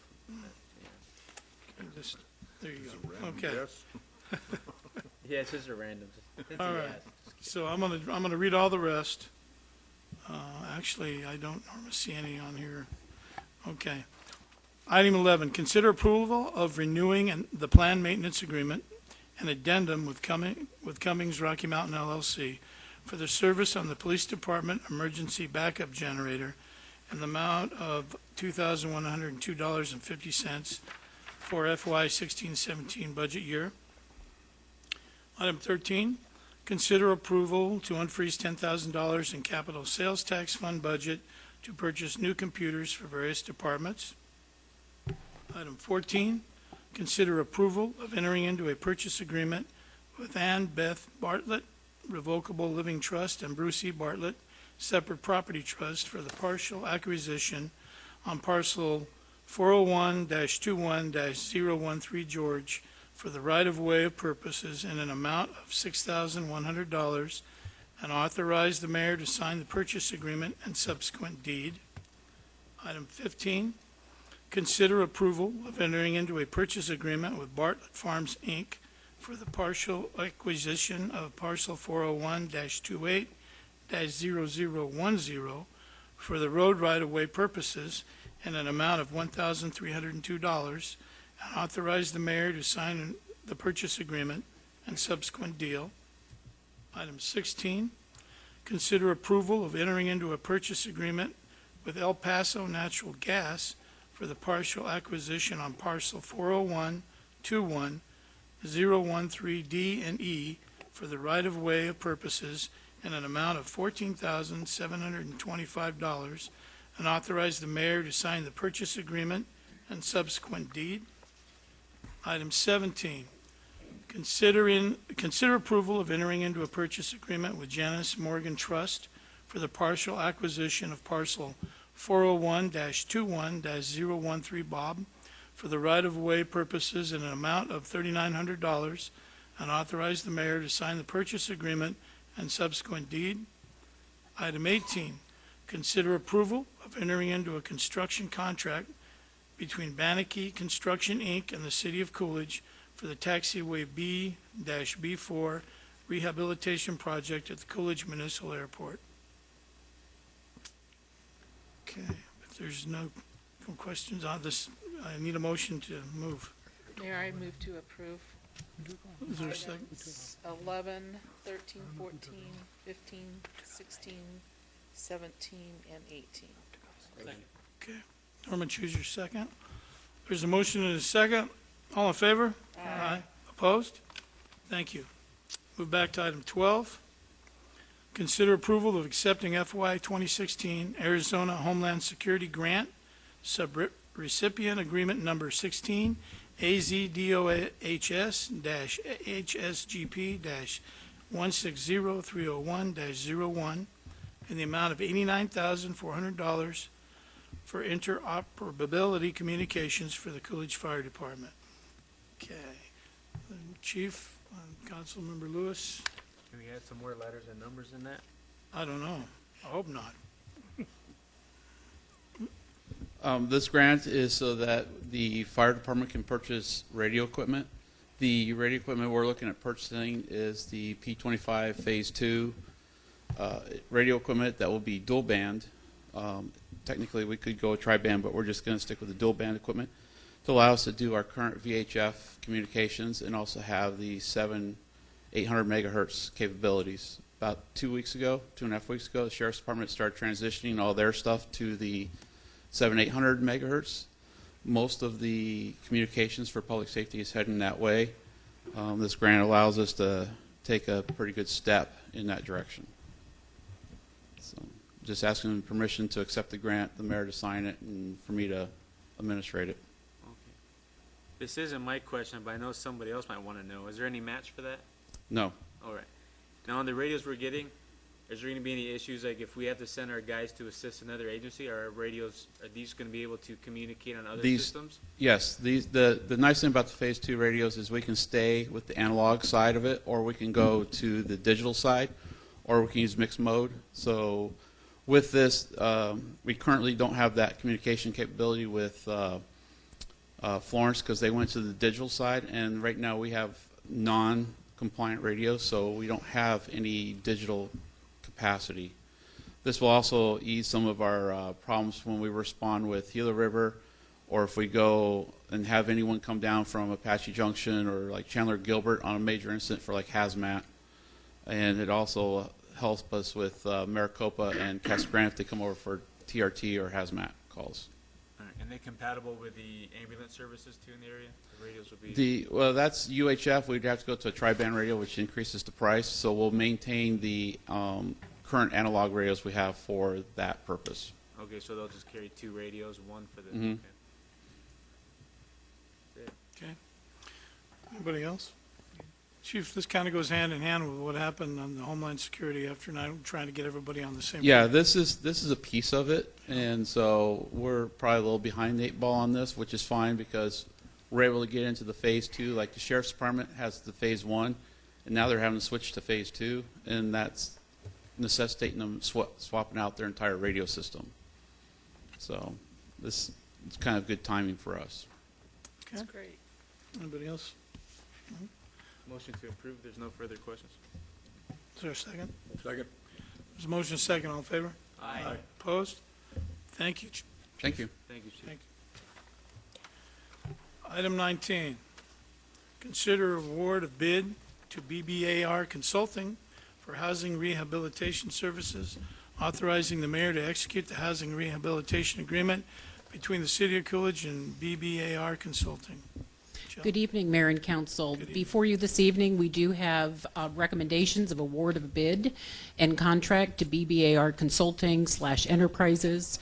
Just, there you go. Okay. Yeah, it's just a random. All right. So I'm gonna read all the rest. Actually, I don't normally see any on here. Okay. Item 11, consider approval of renewing the planned maintenance agreement and addendum with Cummings Rocky Mountain LLC for the service on the Police Department emergency backup generator in the amount of $2,102.50 for FY 16-17 budget year. Item 13, consider approval to unfreeze $10,000 in capital sales tax fund budget to purchase new computers for various departments. Item 14, consider approval of entering into a purchase agreement with Ann Beth Bartlett Revocable Living Trust and Bruce E. Bartlett Separate Property Trust for the partial acquisition on parcel 401-21-013 George for the right-of-way of purposes in an amount of $6,100 and authorize the mayor to sign the purchase agreement and subsequent deed. Item 15, consider approval of entering into a purchase agreement with Bartlett Farms, Inc. for the partial acquisition of parcel 401-28-0010 for the road right-of-way purposes in an amount of $1,302 and authorize the mayor to sign the purchase agreement and subsequent deal. Item 16, consider approval of entering into a purchase agreement with El Paso Natural Gas for the partial acquisition on parcel 401-21-013D and E for the right-of-way of purposes in an amount of $14,725 and authorize the mayor to sign the purchase agreement and subsequent deed. Item 17, consider approval of entering into a purchase agreement with Janus Morgan Trust for the partial acquisition of parcel 401-21-013 Bob for the right-of-way purposes in an amount of $3,900 and authorize the mayor to sign the purchase agreement and subsequent deed. Item 18, consider approval of entering into a construction contract between Banachie Construction, Inc. and the City of Coolidge for the Taxiway B-B4 rehabilitation project at the Coolidge Municipal Airport. Okay, if there's no questions on this, I need a motion to move. Mayor, I move to approve Is there a second? items 11, 13, 14, 15, 16, 17, and 18. Okay, Norman, choose your second. There's a motion and a second. All in favor? Aye. Opposed? Thank you. Move back to item 12. Consider approval of accepting FY 2016 Arizona Homeland Security Grant Subrecipient Agreement Number 16 AZDOHS-HSGP-160301-01 in the amount of $89,400 for interoperability communications for the Coolidge Fire Department. Okay. Chief, Councilmember Lewis, Can we add some more letters and numbers in that? I don't know. I hope not. This grant is so that the fire department can purchase radio equipment. The radio equipment we're looking at purchasing is the P25 Phase 2 radio equipment that will be dual band. Technically, we could go a tri-band, but we're just going to stick with the dual band equipment to allow us to do our current VHF communications and also have the 800 megahertz capabilities. About 2.5 weeks ago, the Sheriff's Department started transitioning all their stuff to the 800 megahertz. Most of the communications for public safety is heading that way. This grant allows us to take a pretty good step in that direction. So, just asking permission to accept the grant, the mayor to sign it, and for me to administrate it. Okay. This isn't my question, but I know somebody else might want to know. Is there any match for that? No. All right. Now, on the radios we're getting, is there going to be any issues, like if we have to send our guys to assist another agency, are our radios, are these going to be able to communicate on other systems? Yes. The nice thing about the Phase 2 radios is we can stay with the analog side of it, or we can go to the digital side, or we can use mixed mode. So with this, we currently don't have that communication capability with Florence because they went to the digital side, and right now we have non-compliant radios, so we don't have any digital capacity. This will also ease some of our problems when we respond with Gila River or if we go and have anyone come down from Apache Junction or like Chandler Gilbert on a major incident for like hazmat. And it also helps us with Maricopa and Casa Grande if they come over for TRT or hazmat calls. All right. And they compatible with the ambulance services too in the area? The radios would be... Well, that's UHF. We'd have to go to a tri-band radio, which increases the price. So we'll maintain the current analog radios we have for that purpose. Okay, so they'll just carry 2 radios, one for the... Mm-hmm. Okay. Anybody else? Chief, this kind of goes hand in hand with what happened on the Homeland Security after night, trying to get everybody on the same Yeah, page. this is a piece of it, and so we're probably a little behind the 8 ball on this, which is fine because we're able to get into the phase 2. Like the Sheriff's Department has the phase 1, and now they're having to switch to phase 2, and that's necessitating them swapping out their entire radio system. So this is kind of good timing for us. Okay. That's great. Anybody else? No? Motion to approve. There's no further questions. Is there a second? Second. There's a motion second. All in favor? Aye. Opposed? Thank you. Thank you. Thank you, Chief. Thank you. Item 19, consider award of bid to BBAR Consulting for housing rehabilitation services, authorizing the mayor to execute the housing rehabilitation agreement between the City of Coolidge and BBAR Consulting. Jill? Good evening, Mayor and Council. Before you this evening, we do have recommendations of award of bid and contract to BBAR Consulting/Enterprises.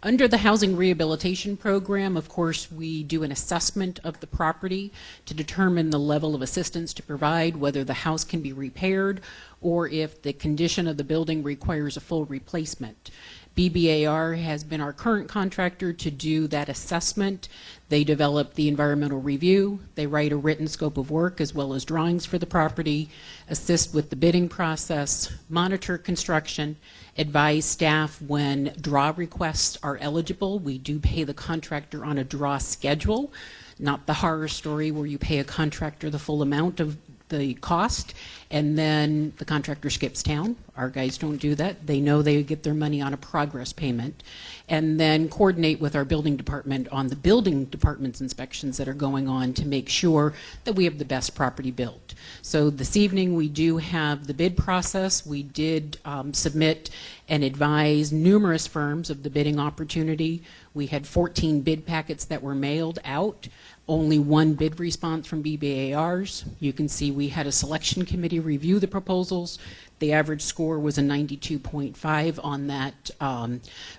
Under the Housing Rehabilitation Program, of course, we do an assessment of the property to determine the level of assistance to provide, whether the house can be repaired, or if the condition of the building requires a full replacement. BBAR has been our current contractor to do that assessment. They develop the environmental review, they write a written scope of work as well as drawings for the property, assist with the bidding process, monitor construction, advise staff when draw requests are eligible. We do pay the contractor on a draw schedule, not the horror story where you pay a contractor the full amount of the cost and then the contractor skips town. Our guys don't do that. They know they get their money on a progress payment, and then coordinate with our building department on the building department's inspections that are going on to make sure that we have the best property built. So this evening we do have the bid process. We did submit and advise numerous firms of the bidding opportunity. We had 14 bid packets that were mailed out. Only 1 bid response from BBARs. You can see we had a selection committee review the proposals. The average score was a 92.5 on that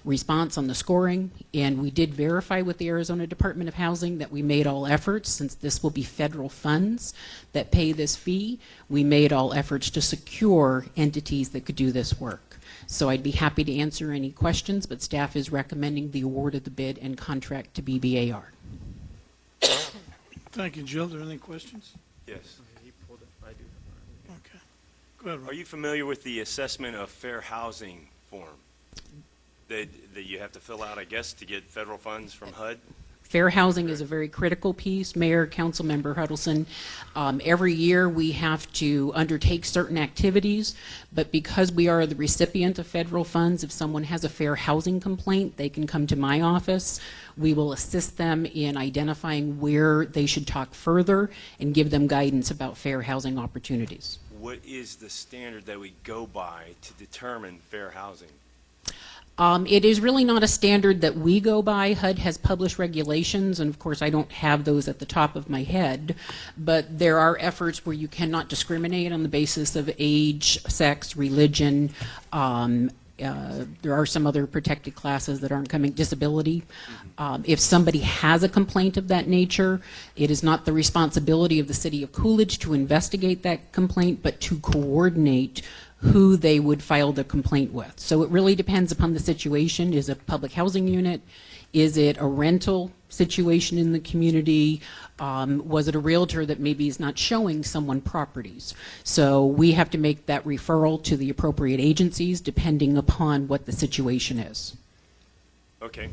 response on the scoring, and we did verify with the Arizona Department of Housing that we made all efforts, since this will be federal funds that pay this fee, we made all efforts to secure entities that could do this work. So I'd be happy to answer any questions, but staff is recommending the award of the bid and contract to BBAR. Thank you, Jill. Are there any questions? Yes. Okay. Go ahead, Rob. Are you familiar with the assessment of fair housing form that you have to fill out, I guess, to get federal funds from HUD? Fair housing is a very critical piece. Mayor, Councilmember Huddleston, every year we have to undertake certain activities, but because we are the recipient of federal funds, if someone has a fair housing complaint, they can come to my office. We will assist them in identifying where they should talk further and give them guidance about fair housing opportunities. What is the standard that we go by to determine fair housing? It is really not a standard that we go by. HUD has published regulations, and of course I don't have those at the top of my head, but there are efforts where you cannot discriminate on the basis of age, sex, religion. There are some other protected classes that aren't coming, disability. If somebody has a complaint of that nature, it is not the responsibility of the City of Coolidge to investigate that complaint, but to coordinate who they would file the complaint with. So it really depends upon the situation. Is it a public housing unit? Is it a rental situation in the community? Was it a realtor that maybe is not showing someone properties? So we have to make that referral to the appropriate agencies depending upon what the situation is. Okay.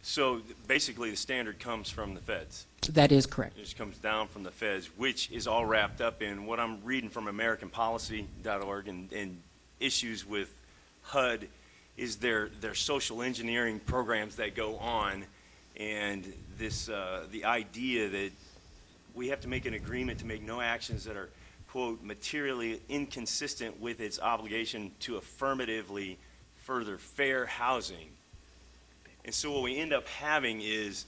So basically the standard comes from the feds. That is correct. It just comes down from the feds, which is all wrapped up in what I'm reading from AmericanPolicy.org and issues with HUD is their social engineering programs that go on, And this, the idea that we have to make an agreement to make no actions that are, quote, materially inconsistent with its obligation to affirmatively further fair housing. And so what we end up having is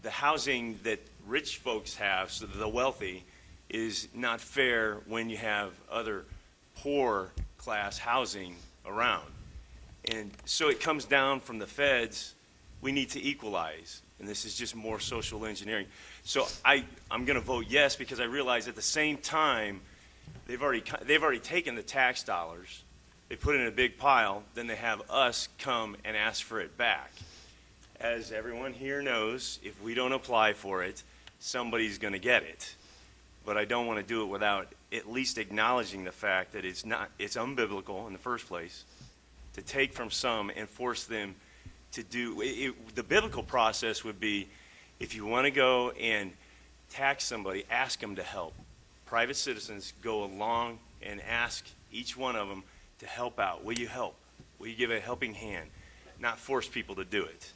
the housing that rich folks have, so the wealthy, is not fair when you have other poor class housing around. And so it comes down from the feds, we need to equalize. And this is just more social engineering. So I'm going to vote yes because I realize at the same time, they've already taken the tax dollars, they put it in a big pile, then they have us come and ask for it back. As everyone here knows, if we don't apply for it, somebody's going to get it. But I don't want to do it without at least acknowledging the fact that it's unbiblical in the first place to take from some and force them to do it. The biblical process would be, if you want to go and tax somebody, ask them to help. Private citizens go along and ask each one of them to help out. Will you help? Will you give a helping hand? Not force people to do it.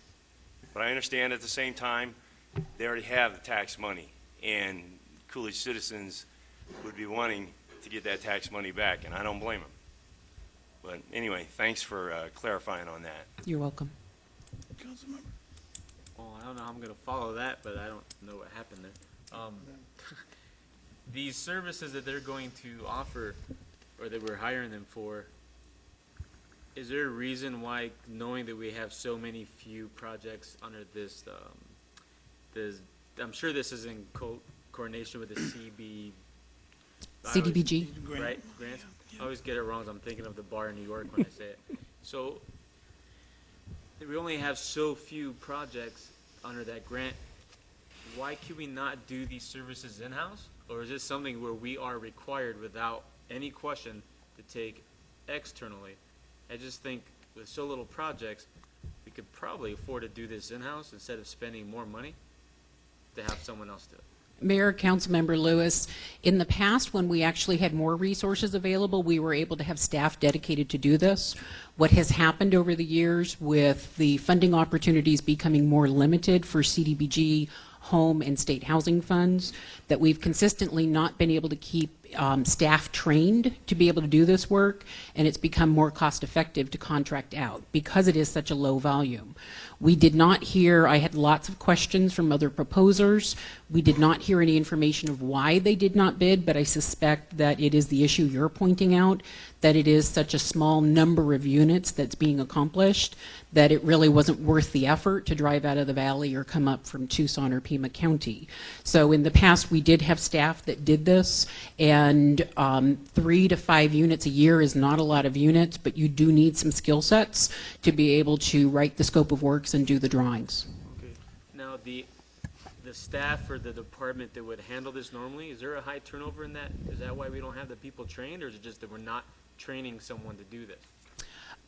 But I understand at the same time, they already have the tax money, and Coolidge citizens would be wanting to get that tax money back, and I don't blame them. But anyway, thanks for clarifying on that. You're welcome. Councilmember. Well, I don't know how I'm going to follow that, but I don't know what happened there. These services that they're going to offer, or that we're hiring them for, is there a reason why, knowing that we have so many few projects under this, I'm sure this is in coordination with the CDBG? Right, grants? I always get it wrong, so I'm thinking of the bar in New York when I say it. So we only have so few projects under that grant. Why can we not do these services in-house? Or is this something where we are required without any question to take externally? I just think with so little projects, we could probably afford to do this in-house instead of spending more money to have someone else do it. Mayor, Councilmember Lewis, in the past when we actually had more resources available, we were able to have staff dedicated to do this. What has happened over the years with the funding opportunities becoming more limited for CDBG, home, and state housing funds, that we've consistently not been able to keep staff trained to be able to do this work, and it's become more cost effective to contract out because it is such a low volume. We did not hear, I had lots of questions from other proposers. We did not hear any information of why they did not bid, but I suspect that it is the issue you're pointing out, that it is such a small number of units that's being accomplished that it really wasn't worth the effort to drive out of the valley or come up from Tucson or Pima County. So in the past we did have staff that did this, and 3 to 5 units a year is not a lot of units, but you do need some skill sets to be able to write the scope of works and do the drawings. Okay. Now the staff or the department that would handle this normally, is there a high turnover in that? Is that why we don't have the people trained, or is it just that we're not training someone to do this?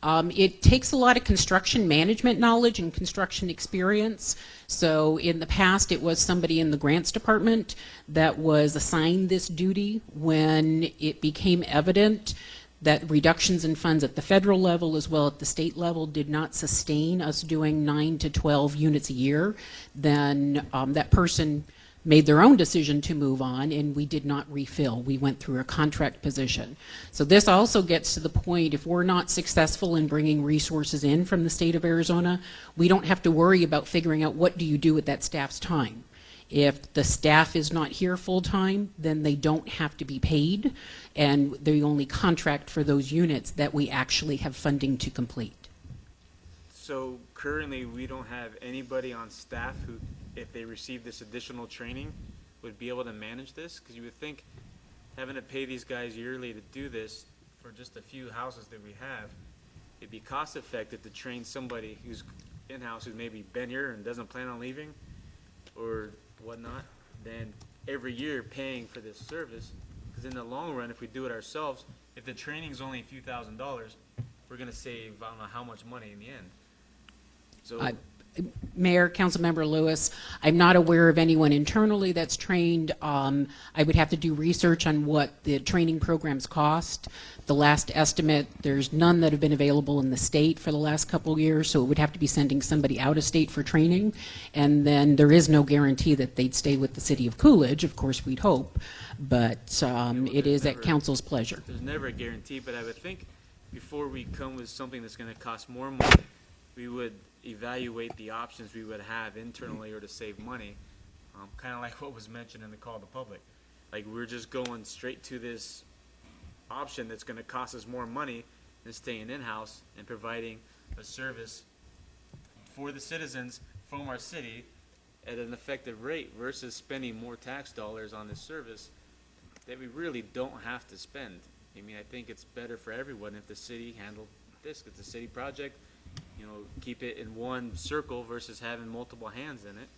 It takes a lot of construction management knowledge and construction experience. So in the past, it was somebody in the grants department that was assigned this duty. When it became evident that reductions in funds at the federal level as well at the state level did not sustain us doing 9 to 12 units a year, then that person made their own decision to move on, and we did not refill. We went through a contract position. So this also gets to the point, if we're not successful in bringing resources in from the state of Arizona, we don't have to worry about figuring out what do you do with that staff's time. If the staff is not here full-time, then they don't have to be paid, and they only contract for those units that we actually have funding to complete. So currently we don't have anybody on staff who, if they receive this additional training, would be able to manage this? Because you would think having to pay these guys yearly to do this for just a few houses that we have, it'd be cost effective to train somebody who's in-house, who's maybe been here and doesn't plan on leaving or whatnot, than every year paying for this service. Because in the long run, if we do it ourselves, if the training's only a few $1,000s, we're going to save I don't know how much money in the end. So Mayor, Councilmember Lewis, I'm not aware of anyone internally that's trained. I would have to do research on what the training programs cost. The last estimate, there's none that have been available in the state for the last couple of years, so it would have to be sending somebody out of state for training. And then there is no guarantee that they'd stay with the city of Coolidge. Of course, we'd hope, but it is at council's pleasure. There's never a guarantee, but I would think before we come with something that's going to cost more money, we would evaluate the options we would have internally or to save money, kind of like what was mentioned in the call to public. Like, we're just going straight to this option that's going to cost us more money than staying in-house and providing a service for the citizens from our city at an effective rate versus spending more tax dollars on this service that we really don't have to spend. I mean, I think it's better for everyone if the city handled this. It's a city project. You know, keep it in one circle versus having multiple hands in it.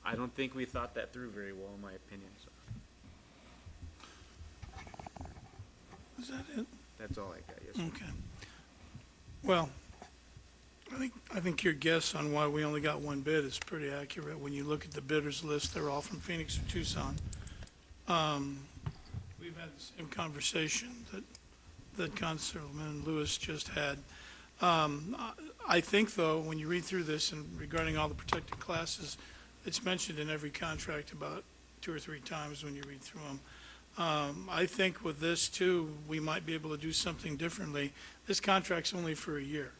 I don't think we thought that through very well, in my opinion. So. Is that it? That's all I got. Yes, sir. Okay. Well, I think your guess on why we only got one bid is pretty accurate. When you look at the bidders list, they're all from Phoenix or Tucson. We've had the same conversation that Councilman Lewis just had. I think, though, when you read through this and regarding all the protected classes, it's mentioned in every contract about 2 or 3 times when you read through them. I think with this, too, we might be able to do something differently. This contract's only for a year.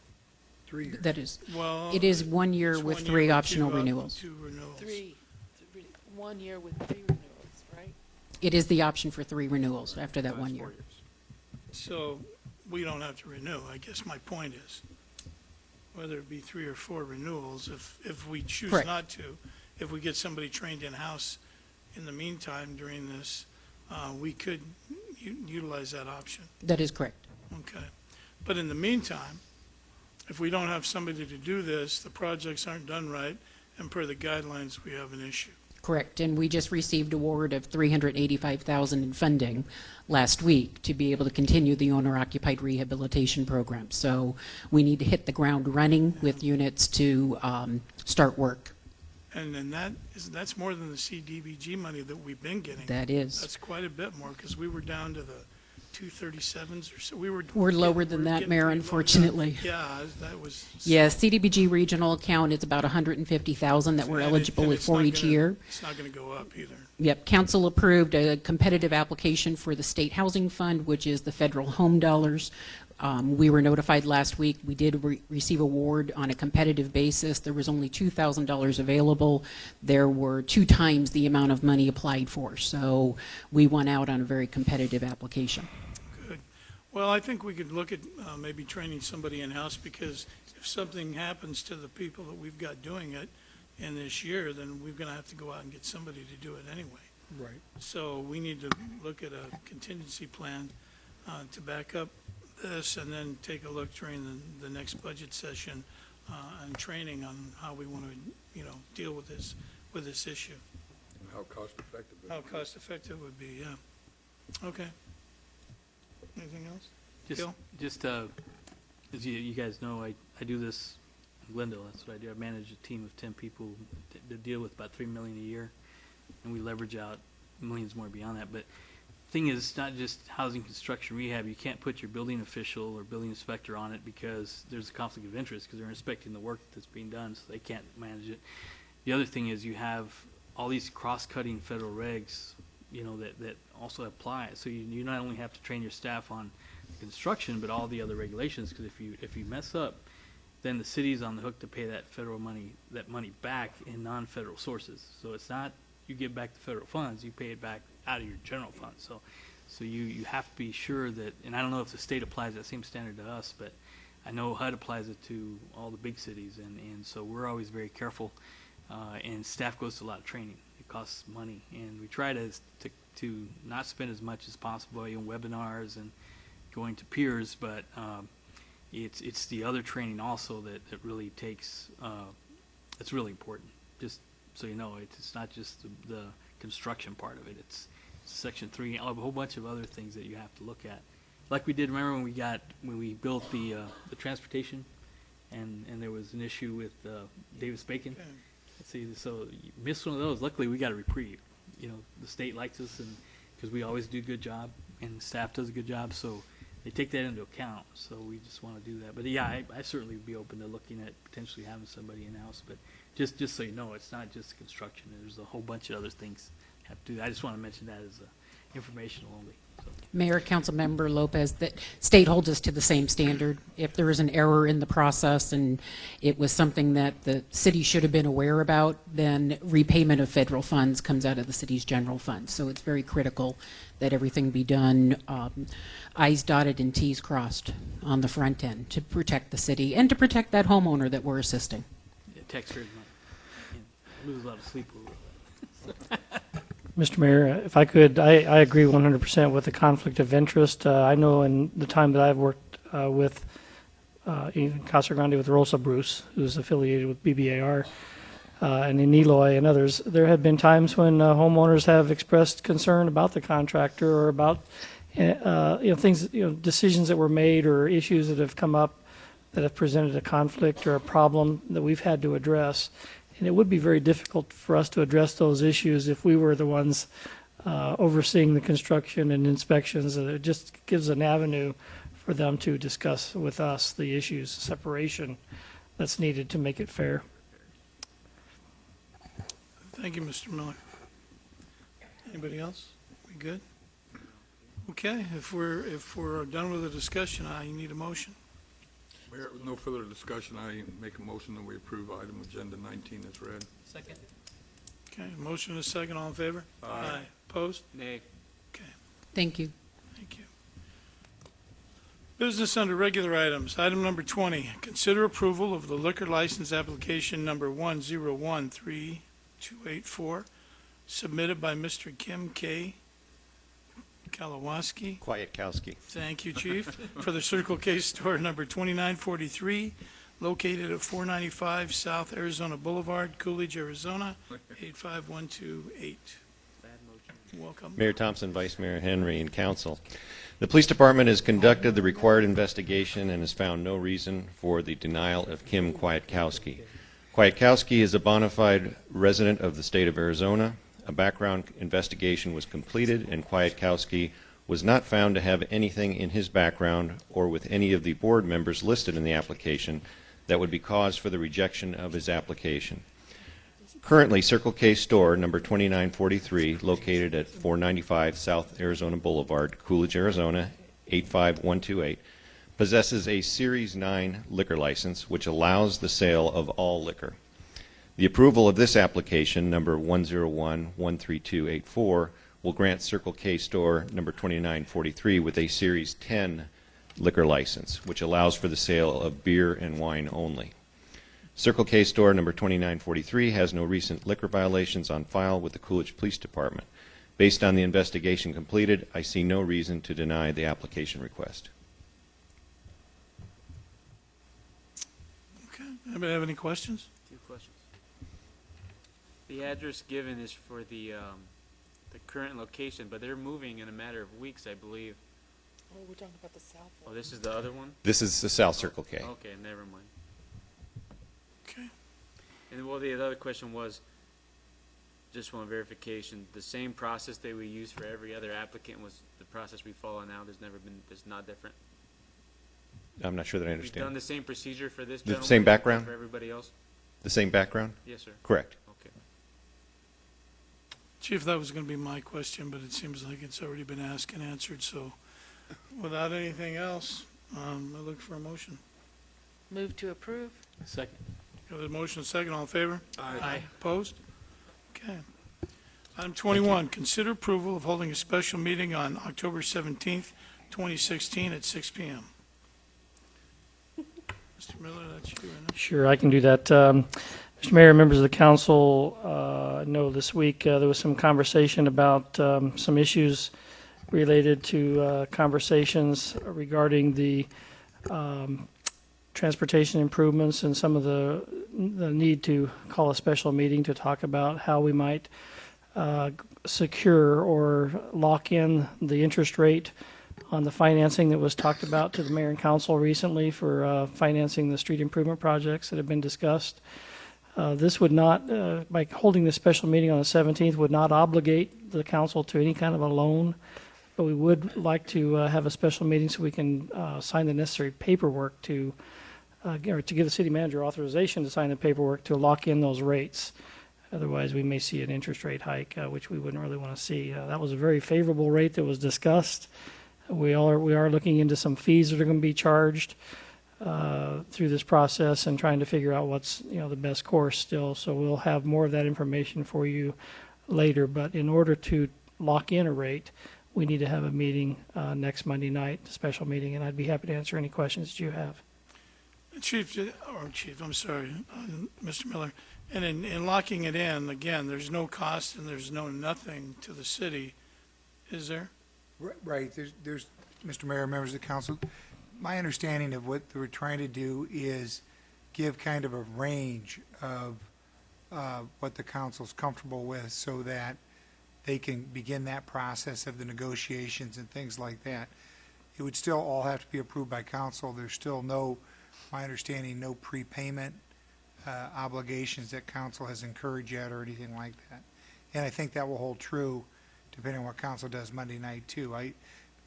3 years. That is, Well, it is 1 year it's with 1 3 year with optional 2 renewals. 2 renewals. 1 year with 3 renewals, right? It is the option for 3 renewals after that 1 year. So we don't have to renew, I guess my point is. Whether it be 3 or 4 renewals, if we choose Correct. not to, if we get somebody trained in-house in the meantime during this, we could utilize that option. That is correct. Okay. But in the meantime, if we don't have somebody to do this, the projects aren't done right, and per the guidelines, we have an issue. Correct, and we just received award of $385,000 in funding last week to be able to continue the owner-occupied rehabilitation program. So we need to hit the ground running with units to start work. And then that's more than the CDBG money that we've been getting. That is. That's quite a bit more, because we were down to the 237s or so. We're lower than that, Mayor, unfortunately. Yeah, that was. Yeah, CDBG regional account is about $150,000 that we're eligible for each year. It's not going to go up either. Yep, council approved a competitive application for the State Housing Fund, which is the federal home dollars. We were notified last week. We did receive award on a competitive basis. There was only $2,000 available. There were 2 times the amount of money applied for. So we won out on a very competitive application. Good. Well, I think we could look at maybe training somebody in-house, because if something happens to the people that we've got doing it in this year, then we're going to have to go out and get somebody to do it anyway. Right. So we need to look at a contingency plan to back up this, and then take a look during the next budget session and training on how we want to, deal with this issue. And how cost effective it How is. cost effective would be, yeah. Okay. Anything else? Gil? Just as you guys know, I do this in Glendale. That's what I do. I manage a team of 10 people that deal with about $3 million a year, and we leverage out millions more beyond that. But the thing is, it's not just housing construction rehab. You can't put your building official or building inspector on it, because there's a conflict of interest, because they're inspecting the work that's being done, so they can't manage it. The other thing is, you have all these cross-cutting federal regs, that also apply. So you not only have to train your staff on construction, but all the other regulations, because if you mess up, then the city's on the hook to pay that federal money back in non-federal sources. So it's not you give back the federal funds, you pay it back out of your general fund. So you have to be sure that, and I don't know if the state applies that same standard to us, but I know HUD applies it to all the big cities, and so we're always very careful, and staff goes to a lot of training. It costs money, and we try to not spend as much as possible on webinars and going to peers, but it's the other training also that really takes, it's really important. Just so you know, it's not just the construction part of it. It's Section 3, a whole bunch of other things that you have to look at. Like we did, remember when we built the transportation and there was an issue with Davis-Bacon. Let's see, so you missed one of those. Luckily, we got a reprieve. You know, the state likes us, and because we always do a good job, and staff does a good job, so they take that into account. So we just want to do that. But yeah, I certainly would be open to looking at potentially having somebody in-house. But just so you know, it's not just construction. There's a whole bunch of other things have to do. I just want to mention that as informational only. So. Mayor, Councilmember Lopez, that state holds us to the same standard. If there is an error in the process and it was something that the city should have been aware about, then repayment of federal funds comes out of the city's general fund. So it's very critical that everything be done I's dotted and T's crossed on the front end to protect the city and to protect that homeowner that we're assisting. Yeah, taxpayers might lose a lot of sleep over that. Mr. Mayor, if I could, I agree 100% with the conflict of interest. I know in the time that I've worked with in Casa Grande with Rosa Bruce, who's affiliated with BBAR, and in Eloy and others, there have been times when homeowners have expressed concern about the contractor or about things, decisions that were made or issues that have come up that have presented a conflict or a problem that we've had to address. And it would be very difficult for us to address those issues if we were the ones overseeing the construction and inspections. It just gives an avenue for them to discuss with us the issues, separation that's needed to make it fair. Thank you, Mr. Miller. Anybody else? We good? Okay, if we're done with the discussion, I need a motion. Mayor, with no further discussion, I make a motion that we approve item agenda 19 as read. Second. Okay, motion and a second. All in favor? Aye. Opposed? Nay. Okay. Thank you. Thank you. Business under regular items. Item number 20, consider approval of the liquor license application number 1013284, submitted by Mr. Kim K. Kalawaski. Kwiatkowski. Thank you, Chief. For the Circle K store number 2943, located at 495 South Arizona Boulevard, Coolidge, Arizona, 85128. Welcome. Mayor Thompson, Vice Mayor Henry, and Council. The Police Department has conducted the required investigation and has found no reason for the denial of Kim Kwiatkowski. Kwiatkowski is a bona fide resident of the state of Arizona. A background investigation was completed, and Kwiatkowski was not found to have anything in his background or with any of the board members listed in the application that would be cause for the rejection of his application. Currently, Circle K store number 2943, located at 495 South Arizona Boulevard, Coolidge, Arizona, 85128, possesses a Series 9 liquor license which allows the sale of all liquor. The approval of this application, number 101-13284, will grant Circle K store number 2943 with a Series 10 liquor license, which allows for the sale of beer and wine only. Circle K store number 2943 has no recent liquor violations on file with the Coolidge Police Department. Based on the investigation completed, I see no reason to deny the application request. Okay. Anybody have any questions? Two questions. The address given is for the current location, but they're moving in a matter of weeks, I believe. Oh, we're talking about the south one. Oh, this is the other one? This is the South Circle K. Okay, never mind. Okay. And well, the other question was, just one verification, the same process that we use for every other applicant was the process we follow now. There's not different. I'm not sure that I We've understand. done the same procedure for this The gentleman same as background? for everybody else? The same background? Yes, sir. Correct. Okay. Chief, that was going to be my question, but it seems like it's already been asked and answered. So without anything else, I look for a motion. Move to approve. Second. Got a motion and a second. All in favor? Aye. Opposed? Okay. Item 21, consider approval of holding a special meeting on October 17th, 2016 at 6 p.m. Mr. Miller, that's you, isn't it? Sure, I can do that. Mr. Mayor, members of the council, I know this week there was some conversation about some issues related to conversations regarding the transportation improvements and some of the need to call a special meeting to talk about how we might secure or lock in the interest rate on the financing that was talked about to the mayor and council recently for financing the street improvement projects that have been discussed. This would not, by holding this special meeting on the 17th, would not obligate the council to any kind of a loan, but we would like to have a special meeting so we can sign the necessary paperwork to give the city manager authorization to sign the paperwork to lock in those rates. Otherwise, we may see an interest rate hike, which we wouldn't really want to see. That was a very favorable rate that was discussed. We are looking into some fees that are going to be charged through this process and trying to figure out what's the best course still. So we'll have more of that information for you later. But in order to lock in a rate, we need to have a meeting next Monday night, a special meeting, and I'd be happy to answer any questions that you have. Chief, I'm sorry, Mr. Miller. And in locking it in, again, there's no cost and there's no nothing to the city, is there? Right. There's Mr. Mayor, members of the council. My understanding of what we're trying to do is give kind of a range of what the council's comfortable with so that they can begin that process of the negotiations and things like that. It would still all have to be approved by council. There's still no, my understanding, no prepayment obligations that council has incurred yet or anything like that. And I think that will hold true depending on what council does Monday night too.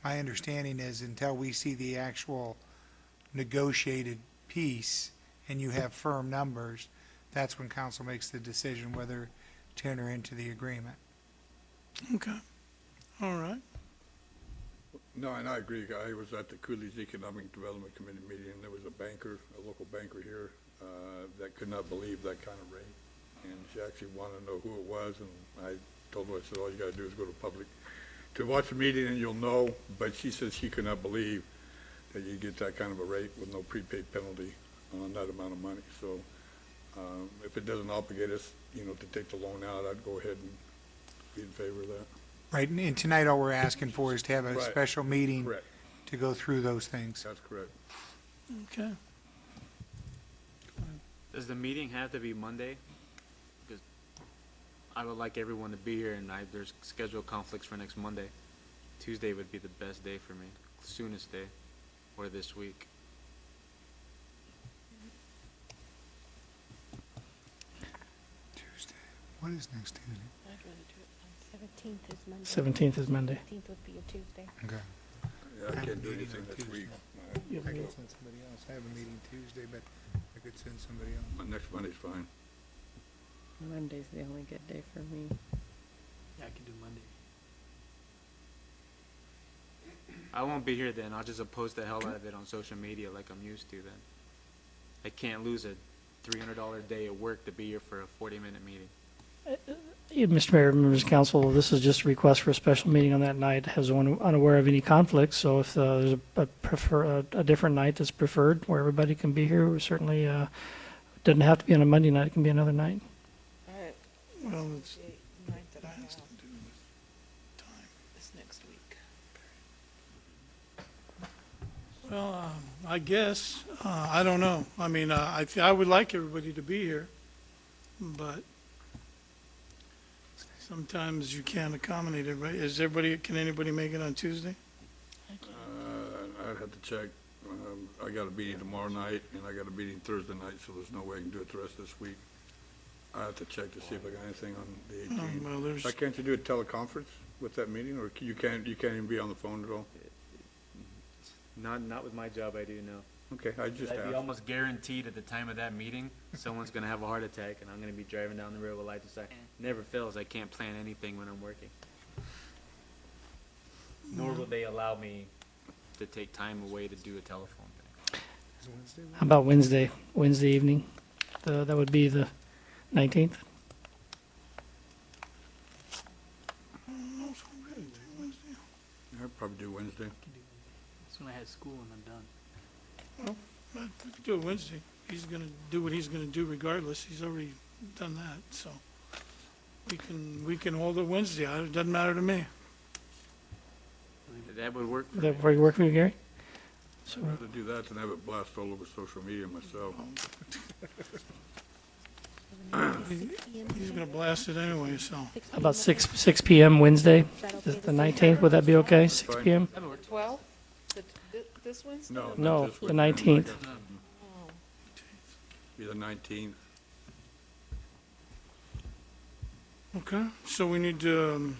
My understanding is until we see the actual negotiated piece and you have firm numbers, that's when council makes the decision whether to enter into the agreement. Okay. All right. No, and I agree. I was at the Coolidge Economic Development Committee meeting, and there was a banker, a local banker here, that could not believe that kind of rate. And she actually wanted to know who it was, and I told her, I said, all you got to do is go to watch the meeting and you'll know. But she said she could not believe that you get that kind of a rate with no prepaid penalty on that amount of money. So if it doesn't obligate us, to take the loan out, I'd go ahead and be in favor of that. Right, and tonight all we're asking for is to have a Right. special meeting Correct. to go through those things. That's correct. Okay. Does the meeting have to be Monday? Because I would like everyone to be here, and there's schedule conflicts for next Monday. Tuesday would be the best day for me, soonest day, or this week. Tuesday. What is next Tuesday? I'd rather do it on 17th is Monday. 17th is Monday. 17th would be a Tuesday. Okay. Yeah, I can't do anything this week. I could send somebody else. I have a meeting Tuesday, but I could send somebody else. Next Monday's fine. Monday's the only good day for me. Yeah, I can do Monday. I won't be here then. I'll just oppose the hell out of it on social media like I'm used to then. I can't lose a $300 day at work to be here for a 40-minute meeting. Mr. Mayor, members of council, this is just a request for a special meeting on that night. Has one unaware of any conflicts, so if there's a different night that's preferred where everybody can be here, we certainly doesn't have to be on a Monday night. It can be another night. All right. Well, it's Night that I has have to do with time. this next week. Well, I guess, I don't know. I mean, I would like everybody to be here, but sometimes you can't accommodate everybody. Can anybody make it on Tuesday? I'd have to check. I got a meeting tomorrow night, and I got a meeting Thursday night, so there's no way I can do it the rest of this week. I have to check to see if I got anything on the 18th. Well, there's, Why can't you do a teleconference with that meeting, or you can't even be on the phone at all? Not with my job, I do know. Okay, I just I'd be asked. almost guaranteed at the time of that meeting, someone's going to have a heart attack, and I'm going to be driving down the road with lights aside. Never fails. I can't plan anything when I'm working. Nor will they allow me to take time away to do a telephone thing. How about Wednesday evening? That would be the 19th. I'd probably do Wednesday. That's when I had school and I'm done. well, we could do it Wednesday. He's going to do what he's going to do regardless. He's already done that, so we can hold it Wednesday. It doesn't matter to me. That would work. Would that work for you, Gary? So, I'd rather do that than have it blast all over social media myself. He's going to blast it anyway, so. how about 6 p.m. Wednesday, the 19th? Would that be okay? 6 p.m. 12? This Wednesday? No, not No, this the Wednesday. 19th. Be the 19th. Okay, so we need to,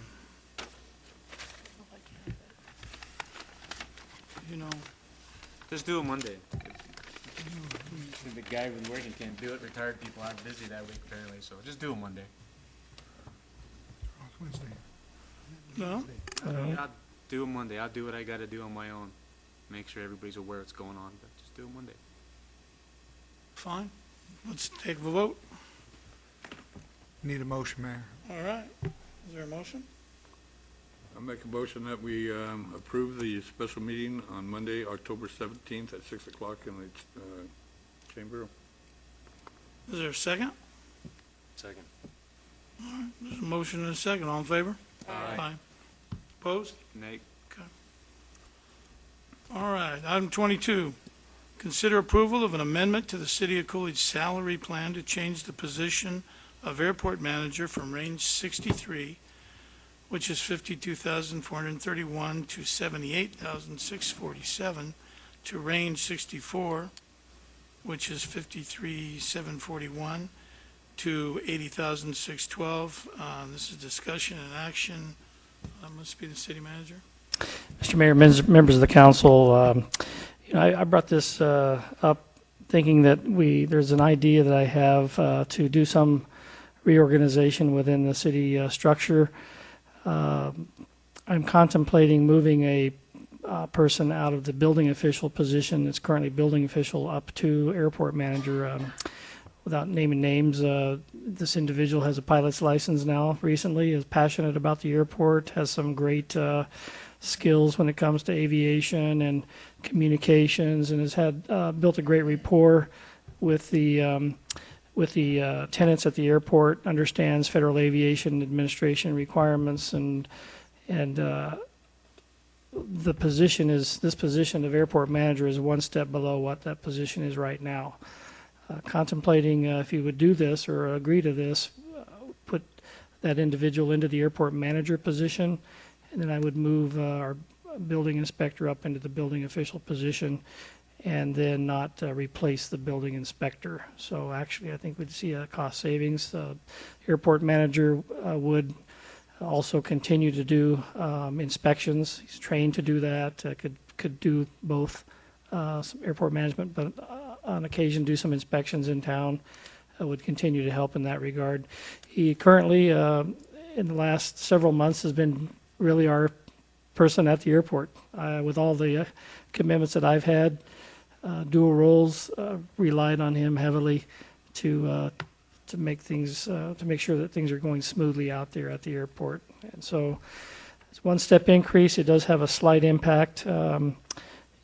you know, Just do it Monday. The guy who's working can't do it. Retired people aren't busy that week apparently, so just do it Monday. It's Wednesday. no? I'll do it Monday. I'll do what I gotta do on my own. Make sure everybody's aware what's going on, but just do it Monday. Fine. Let's take the vote. Need a motion, Mayor. All right. Is there a motion? I'll make a motion that we approve the special meeting on Monday, October 17th at 6 o'clock in the chamber. Is there a second? Second. All right. There's a motion and a second. All in favor? Aye. Opposed? Nate? All right, item 22, consider approval of an amendment to the City of Coolidge salary plan to change the position of airport manager from range 63, which is 52,431 to 78,647, to range 64, which is 53,741 to 80,612. This is discussion and action. Must be the city manager. Mr. Mayor, members of the council, I brought this up thinking that there's an idea that I have to do some reorganization within the city structure. I'm contemplating moving a person out of the building official position that's currently building official up to airport manager. Without naming names, this individual has a pilot's license now recently, is passionate about the airport, has some great skills when it comes to aviation and communications, and has built a great rapport with the tenants at the airport, understands Federal Aviation Administration requirements, and this position of airport manager is one step below what that position is right now. Contemplating if you would do this or agree to this, put that individual into the airport manager position, and then I would move our building inspector up into the building official position, and then not replace the building inspector. So actually, I think we'd see a cost savings. Airport manager would also continue to do inspections. He's trained to do that. Could do both some airport management, but on occasion do some inspections in town. Would continue to help in that regard. He currently, in the last several months, has been really our person at the airport. With all the commitments that I've had, dual roles, relied on him heavily to make things, to make sure that things are going smoothly out there at the airport. And so it's one step increase. It does have a slight impact.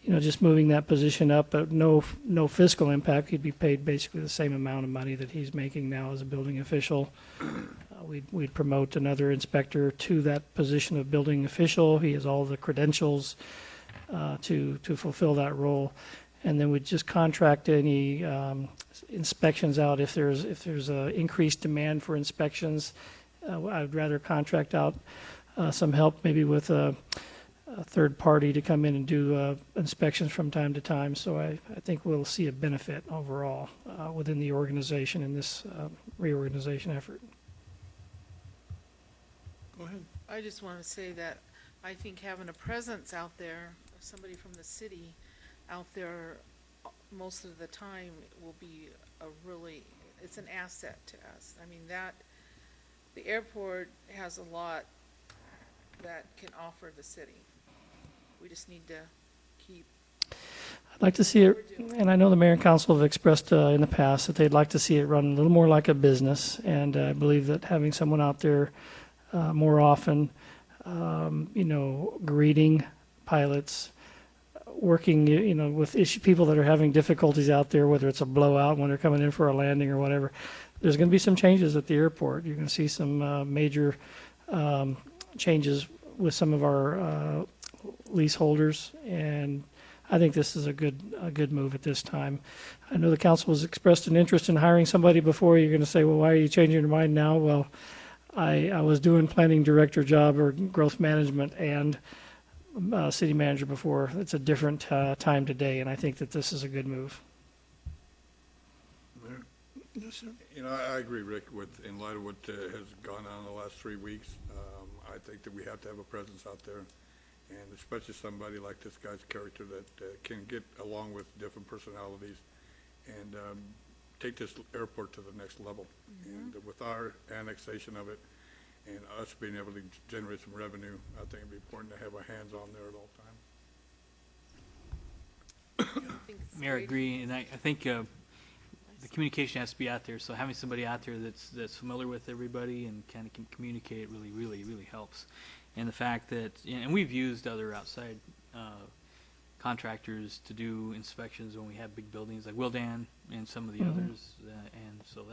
Just moving that position up, but no fiscal impact. He'd be paid basically the same amount of money that he's making now as a building official. We'd promote another inspector to that position of building official. He has all the credentials to fulfill that role, and then we'd just contract any inspections out if there's increased demand for inspections. I'd rather contract out some help, maybe with a third party to come in and do inspections from time to time. So I think we'll see a benefit overall within the organization in this reorganization effort. Go ahead. I just want to say that I think having a presence out there, somebody from the city out there most of the time will be it's an asset to us. I mean, the airport has a lot that can offer the city. We just need to keep. I'd like to see it, and I know the mayor and council have expressed in the past that they'd like to see it run a little more like a business, and I believe that having someone out there more often, greeting pilots, working, with people that are having difficulties out there, whether it's a blowout when they're coming in for a landing or whatever. There's going to be some changes at the airport. You're going to see some major changes with some of our leaseholders, and I think this is a good move at this time. I know the council has expressed an interest in hiring somebody before. You're going to say, well, why are you changing your mind now? Well, I was doing planning director job or growth management, and city manager before. It's a different time today, and I think that this is a good move. Yes, sir. I agree, Rick, in light of what has gone on in the last 3 weeks. I think that we have to have a presence out there, and especially somebody like this guy's character that can get along with different personalities and take this airport to the next level. And with our annexation of it and us being able to generate some revenue, I think it'd be important to have our hands on there at all times. Mayor, I agree, and I think the communication has to be out there. So having somebody out there that's familiar with everybody and kind of can communicate really helps. And the fact that, and we've used other outside contractors to do inspections when we have big buildings like Wildan and some of the others, and so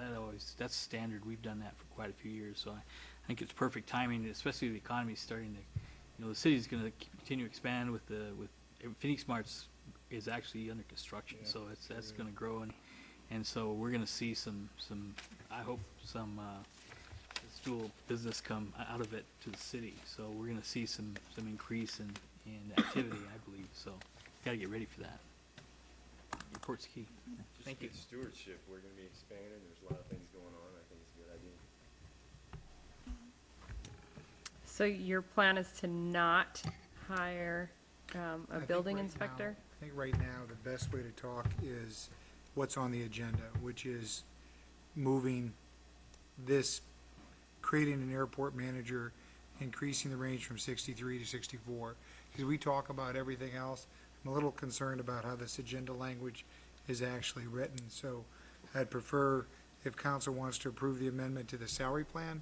that's standard. We've done that for quite a few years. So I think it's perfect timing, especially the economy starting to, the city's going to continue to expand with Phoenix Smarts is actually under construction, so that's going to grow, and so we're going to see some I hope some dual business come out of it to the city. So we're going to see some increase in activity, I believe. So got to get ready for that. Report's key. Thank you. Good stewardship. We're going to be expanding. There's a lot of things going on. I think it's a good idea. So your plan is to not hire a building inspector? I think right now, the best way to talk is what's on the agenda, which is moving this, creating an airport manager, increasing the range from 63 to 64. Because we talk about everything else, I'm a little concerned about how this agenda language is actually written. So I'd prefer, if council wants to approve the amendment to the salary plan,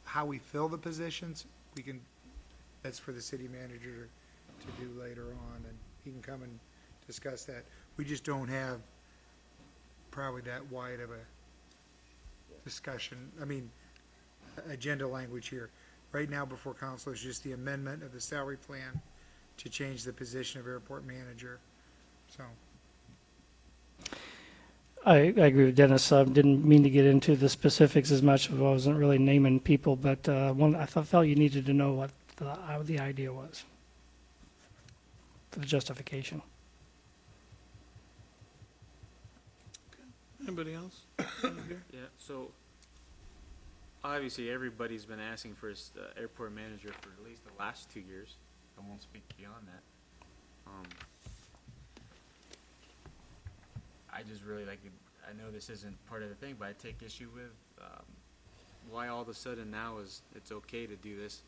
how we fill the positions, that's for the city manager to do later on, and he can come and discuss that. We just don't have probably that wide of a discussion, agenda language here. Right now before council is just the amendment of the salary plan to change the position of airport manager, so. I agree with Dennis. I didn't mean to get into the specifics as much. I wasn't really naming people, but I felt you needed to know what the idea was for the justification. Anybody else? Yeah, so obviously everybody's been asking for a airport manager for at least the last 2 years. I won't speak beyond that. I just really I know this isn't part of the thing, but I take issue with why all of a sudden now it's okay to do this,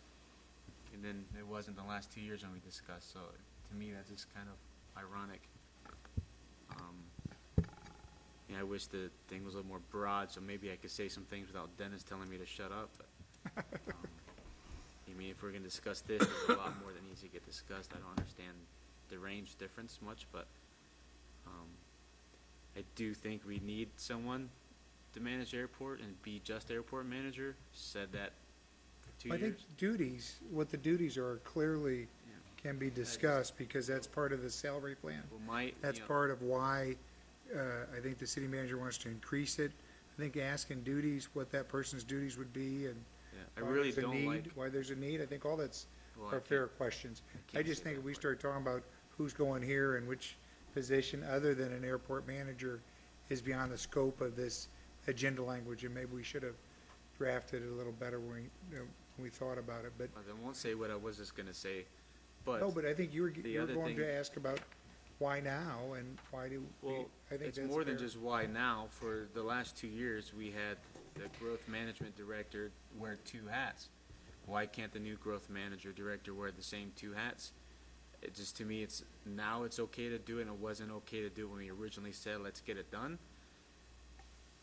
and then it wasn't the last 2 years when we discussed. So to me, that's just kind of ironic. I wish the thing was a little more broad, so maybe I could say some things without Dennis telling me to shut up. But, if we're going to discuss this, there's a lot more that needs to get discussed. I don't understand the range difference much, but I do think we need someone to manage the airport and be just airport manager. Said that for 2 years. I think what the duties are clearly can be discussed, because that's part of the salary plan. Well, that's part of why I think the city manager wants to increase it. I think asking duties, what that person's duties would be, and I really don't why there's a need. I think all that's are fair questions. I just think if we start talking about who's going here and which position other than an airport manager is beyond the scope of this agenda language, and maybe we should have drafted it a little better when we thought about it. But I won't say what I was just going to say. But no, but I think you were going to ask about why now and why do I think it's more than just why now. For the last 2 years, we had the growth management director wear 2 hats. Why can't the new growth manager director wear the same 2 hats? It just, to me, it's okay to do it, and it wasn't okay to do it when we originally said let's get it done.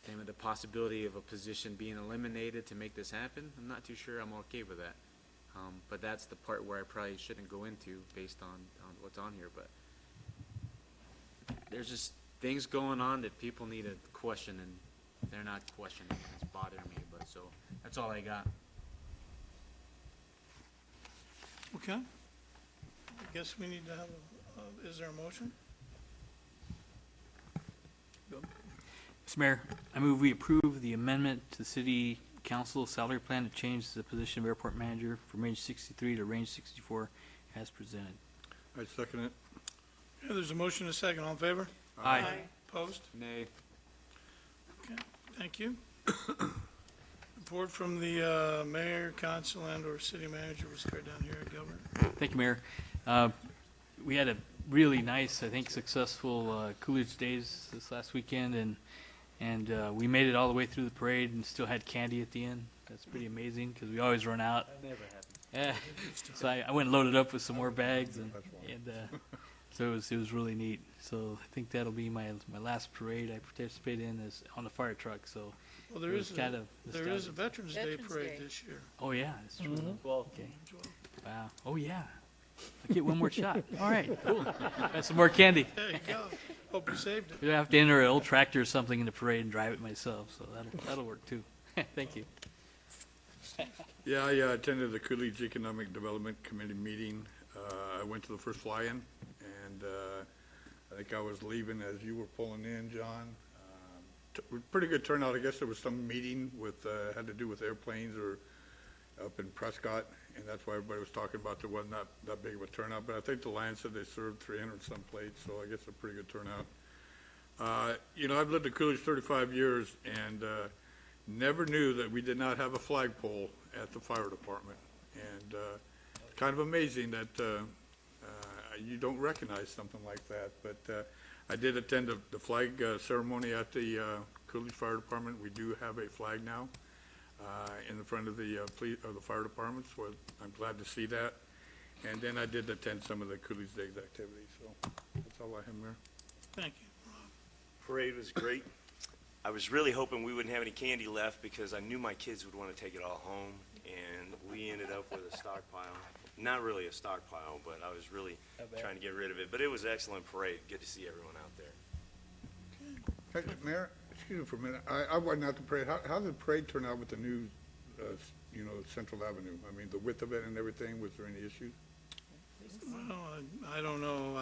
And with the possibility of a position being eliminated to make this happen, I'm not too sure I'm okay with that. But that's the part where I probably shouldn't go into based on what's on here. But there's just things going on that people need to question, and they're not questioning, and it's bothering me. But so that's all I got. Okay. I guess we need to have is there a motion? Mr. Mayor, I move we approve the amendment to the City Council salary plan to change the position of airport manager from range 63 to range 64 as presented. I second it. Okay, there's a motion and a second. All in favor? Aye. Opposed? Nay. Okay, thank you. Report from the mayor, council, and/or city manager. We'll start down here at Gilbert. Thank you, Mayor. We had a really nice, I think, successful Coolidge Days this last weekend, and we made it all the way through the parade and still had candy at the end. That's pretty amazing because we always run out. That never happens. Yeah. So I went and loaded up with some more bags, and so it was really neat. So I think that'll be my last parade I participate in is on the fire truck. So Well, there it is was kind of a Veterans Day parade this year. Oh yeah, that's true. Mhm. Well, okay. Wow. Oh yeah. I get one more shot. All right. Cool. Got some more candy. There you go. Hope you saved it. I have to enter an old tractor or something in the parade and drive it myself. So that'll work too. Thank you. Yeah, I attended the Coolidge Economic Development Committee meeting. I went to the first fly-in, and I think I was leaving as you were pulling in, John. Pretty good turnout. I guess there was some meeting with had to do with airplanes or up in Prescott, and that's why everybody was talking about there wasn't that big of a turnout. But I think the Lions said they served 300 some plates, so I guess a pretty good turnout. You know, I've lived in Coolidge 35 years, and never knew that we did not have a flagpole at the fire department. And kind of amazing that you don't recognize something like that. But I did attend the flag ceremony at the Coolidge Fire Department. We do have a flag now in the front of the fire department, so I'm glad to see that. And then I did attend some of the Coolidge Days activities. So that's all I have, Mayor. Thank you. Parade was great. I was really hoping we wouldn't have any candy left because I knew my kids would want to take it all home, and we ended up with a stockpile. Not really a stockpile, but I was really trying to get rid of it. But it was an excellent parade. Good to see everyone out there. Hey, Mayor, excuse me for a minute. I wasn't at the parade. How did the parade turn out with the new, Central Avenue? I mean, the width of it and everything. Was there any issues? Well, I don't know.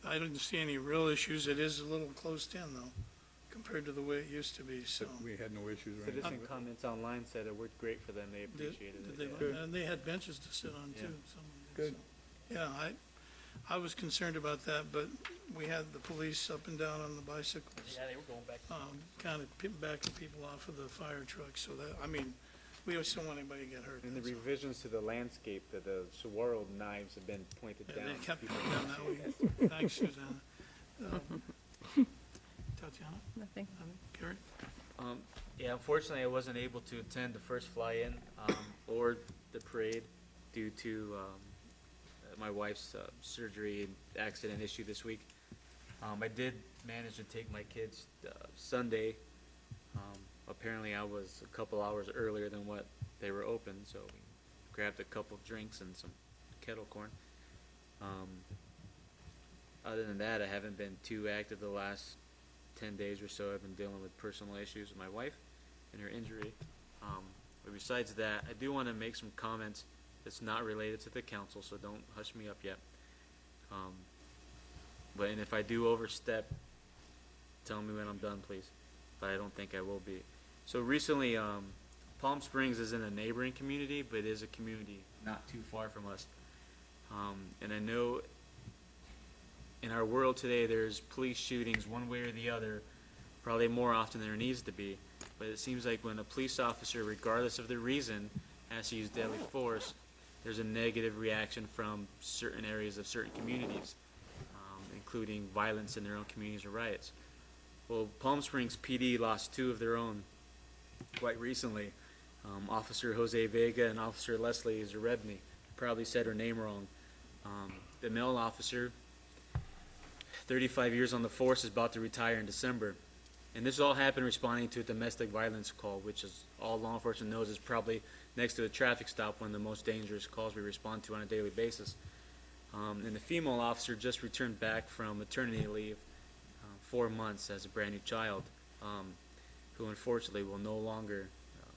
I didn't see any real issues. It is a little closed in, though, compared to the way it used to be, so. We had no issues or Citizen anything? comments online said it worked great for them. They appreciated it. And they had benches to sit on, too. Yeah. Some of them, so. Yeah, I was concerned about that, but we had the police up and down on the bicycles. Yeah, they were going back. Kind of backing people off of the fire truck, so that, I mean, we always don't want anybody to get hurt. And the that's all. revisions to the landscape, that the saguaro knives have been pointed Yeah, down. they kept People pointing down that appreciate way. Thanks, Susanna. Tatiana? Nothing. Gary? Yeah, unfortunately, I wasn't able to attend the first fly-in or the parade due to my wife's surgery and accident issue this week. I did manage to take my kids Sunday. Apparently, I was a couple hours earlier than what they were open, so we grabbed a couple of drinks and some kettle corn. Other than that, I haven't been too active the last 10 days or so. I've been dealing with personal issues with my wife and her injury. But besides that, I do want to make some comments that's not related to the council, so don't hush me up yet. And if I do overstep, tell me when I'm done, please. But I don't think I will be. So recently, Palm Springs is in a neighboring community, but it is a community not too far from us. And I know in our world today, there's police shootings one way or the other, probably more often than there needs to be. But it seems like when a police officer, regardless of the reason, has to use deadly force, there's a negative reaction from certain areas of certain communities, including violence in their own communities or riots. Well, Palm Springs PD lost two of their own quite recently. Officer Jose Vega and Officer Leslie Zarebny. Probably said her name wrong. The male officer, 35 years on the force, is about to retire in December. And this all happened responding to a domestic violence call, which is all law enforcement knows is probably next to a traffic stop one of the most dangerous calls we respond to on a daily basis. And the female officer just returned back from maternity leave, 4 months as a brand new child, who unfortunately will no longer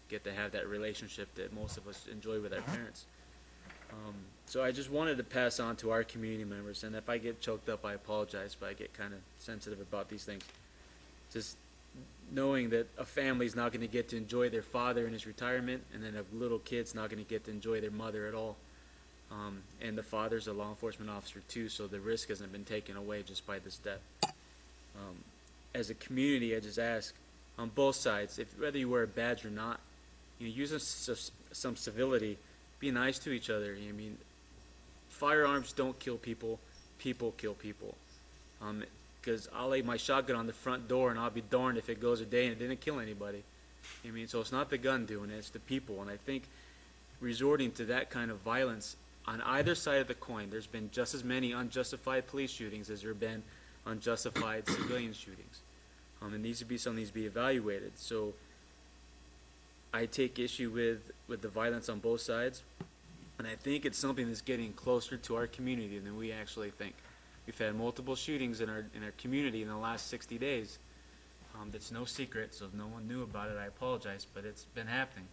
get to have that relationship that most of us enjoy with our parents. So I just wanted to pass on to our community members, and if I get choked up, I apologize, but I get kind of sensitive about these things. Just knowing that a family's not going to get to enjoy their father in his retirement, and then a little kid's not going to get to enjoy their mother at all. And the father's a law enforcement officer too, so the risk hasn't been taken away just by this death. As a community, I just ask on both sides, whether you wear a badge or not, use some civility, be nice to each other. I mean, firearms don't kill people, people kill people. Because I'll lay my shotgun on the front door and I'll be darned if it goes a day and it didn't kill anybody. I mean, so it's not the gun doing it, it's the people. And I think resorting to that kind of violence on either side of the coin, there's been just as many unjustified police shootings as there have been unjustified civilian shootings. And these needs to be evaluated. So I take issue with the violence on both sides, and I think it's something that's getting closer to our community than we actually think. We've had multiple shootings in our community in the last 60 days. That's no secret, so if no one knew about it, I apologize, but it's been happening.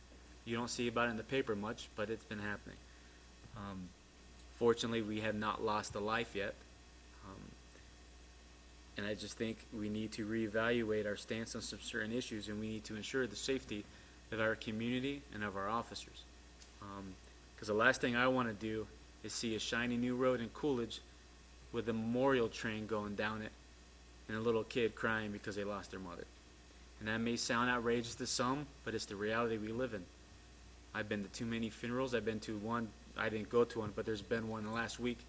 You don't see about it in the paper much, but it's been happening. Fortunately, we have not lost a life yet. And I just think we need to reevaluate our stance on some certain issues, and we need to ensure the safety of our community and of our officers. Because the last thing I want to do is see a shiny new road in Coolidge with a memorial train going down it and a little kid crying because they lost their mother. And that may sound outrageous to some, but it's the reality we live in. I've been to too many funerals. I've been to one. I didn't go to one, but there's been one last week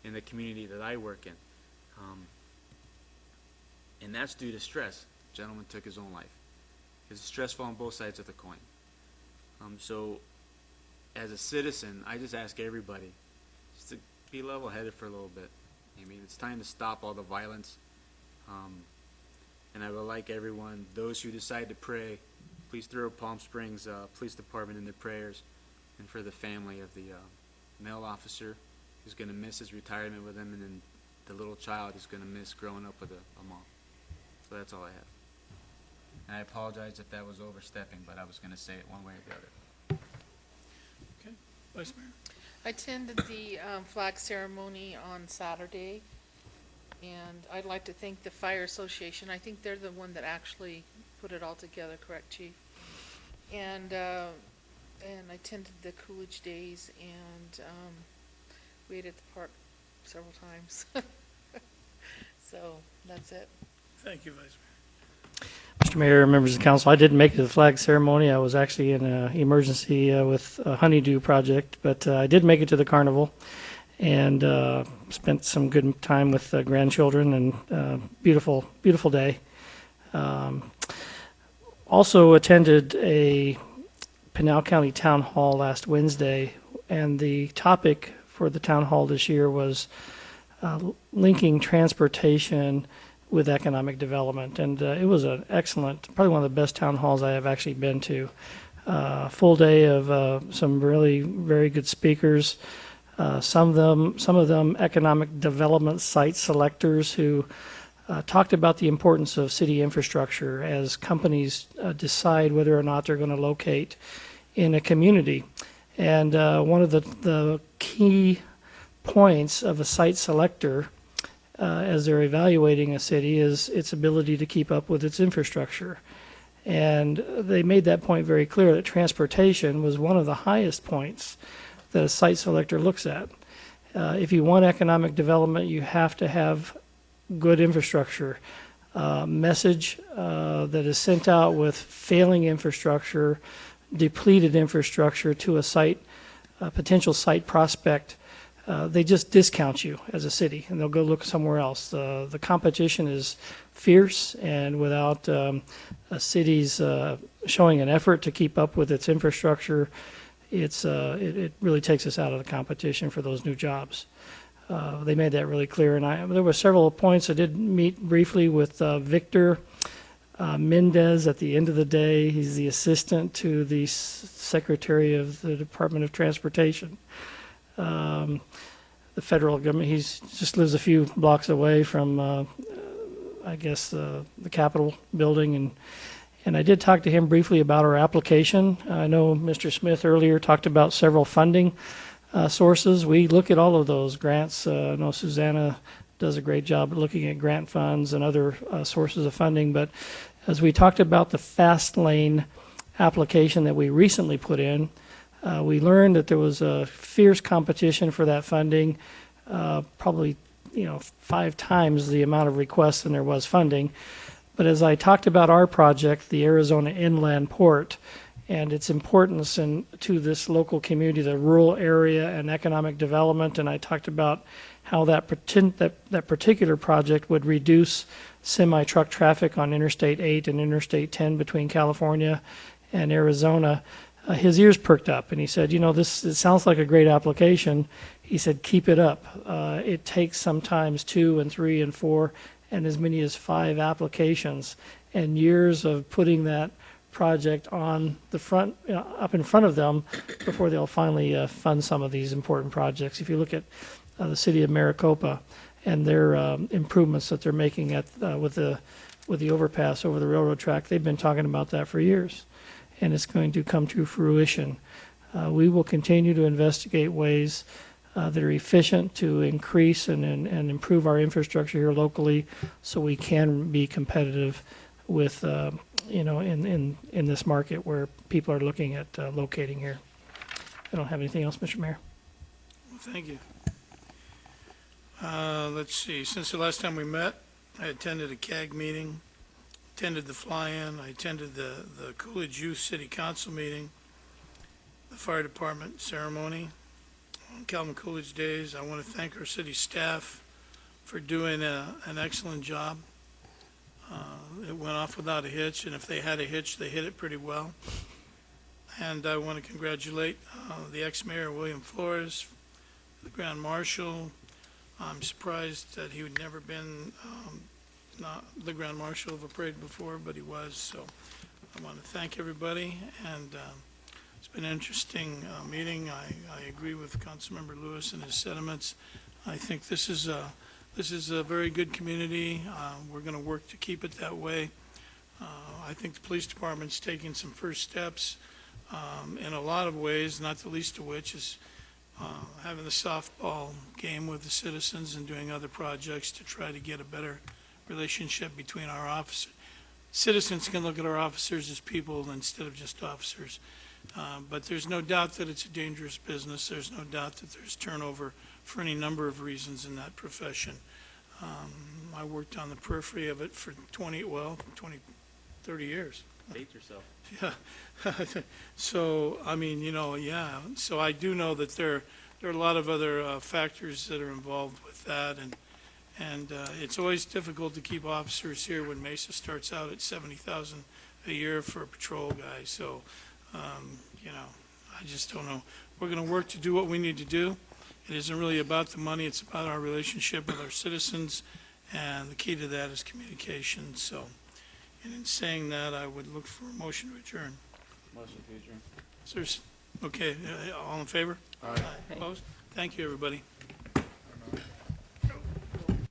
in the community that I work in. And that's due to stress. The gentleman took his own life. It's stressful on both sides of the coin. So as a citizen, I just ask everybody just to be level-headed for a little bit. I mean, it's time to stop all the violence. And I would like everyone, those who decide to pray, please throw Palm Springs Police Department in their prayers, and for the family of the male officer who's going to miss his retirement with him, and then the little child who's going to miss growing up with a mom. So that's all I have. And I apologize if that was overstepping, but I was going to say it one way or the other. Okay, Vice Mayor. I attended the flag ceremony on Saturday, and I'd like to thank the Fire Association. I think they're the one that actually put it all together, correct, Chief? And I attended the Coolidge Days, and we ate at the park several times. So that's it. Thank you, Vice Mayor. Mr. Mayor, members of the council, I didn't make it to the flag ceremony. I was actually in an emergency with a honeydew project, but I did make it to the carnival and spent some good time with grandchildren, and beautiful, beautiful day. Also attended a Pinal County Town Hall last Wednesday, and the topic for the town hall this year was linking transportation with economic development, and it was an excellent, probably one of the best town halls I have actually been to. Full day of some really very good speakers. Some of them economic development site selectors who talked about the importance of city infrastructure as companies decide whether or not they're going to locate in a community. And one of the key points of a site selector as they're evaluating a city is its ability to keep up with its infrastructure. And they made that point very clear, that transportation was one of the highest points that a site selector looks at. If you want economic development, you have to have good infrastructure. Message that is sent out with failing infrastructure, depleted infrastructure to a site, a potential site prospect, they just discount you as a city, and they'll go look somewhere else. The competition is fierce, and without a city's showing an effort to keep up with its infrastructure, it really takes us out of the competition for those new jobs. They made that really clear, and there were several points. I did meet briefly with Victor Mendez at the end of the day. He's the assistant to the Secretary of the Department of Transportation. The federal government. He just lives a few blocks away from, I guess, the Capitol building, and I did talk to him briefly about our application. I know Mr. Smith earlier talked about several funding sources. We look at all of those grants. I know Susanna does a great job at looking at grant funds and other sources of funding, but as we talked about the fast lane application that we recently put in, We learned that there was a fierce competition for that funding, probably 5 times the amount of requests than there was funding. But as I talked about our project, the Arizona Inland Port, and its importance to this local community, the rural area and economic development, and I talked about how that particular project would reduce semi-truck traffic on Interstate 8 and Interstate 10 between California and Arizona. His ears perked up, and he said, it sounds like a great application. He said, keep it up. It takes sometimes 2 and 3 and 4 and as many as 5 applications and years of putting that project on the front, up in front of them before they'll finally fund some of these important projects. If you look at the city of Maricopa and their improvements that they're making with the overpass over the railroad track, they've been talking about that for years, and it's going to come to fruition. We will continue to investigate ways that are efficient to increase and improve our infrastructure here locally, so we can be competitive with in this market where people are looking at locating here. I don't have anything else, Mr. Mayor. Well, thank you. Let's see. Since the last time we met, I attended a CAG meeting, attended the fly-in, I attended the Coolidge Youth City Council meeting, the fire department ceremony on Calvin Coolidge Days. I want to thank our city staff for doing an excellent job. It went off without a hitch, and if they had a hitch, they hit it pretty well. And I want to congratulate the ex-mayor, William Flores, the Grand Marshal. I'm surprised that he had never been not the Grand Marshal of a parade before, but he was. So I want to thank everybody, and it's been an interesting meeting. I agree with Councilmember Lewis and his sentiments. I think this is a very good community. We're going to work to keep it that way. I think the police department's taking some first steps in a lot of ways, not the least of which is having the softball game with the citizens and doing other projects to try to get a better relationship between our officers. Citizens can look at our officers as people instead of just officers. But there's no doubt that it's a dangerous business. There's no doubt that there's turnover for any number of reasons in that profession. I worked on the periphery of it for 30 years. Date yourself. Yeah. So, I mean, yeah. So I do know that there are a lot of other factors that are involved with that, and it's always difficult to keep officers here when Mesa starts out at $70,000 a year for a patrol guy. So, I just don't know. We're going to work to do what we need to do. It isn't really about the money. It's about our relationship with our citizens, and the key to that is communication. So, and in saying that, I would look for a motion to adjourn. Motion to adjourn. Okay, all in favor? Aye. Opposed? Thank you, everybody.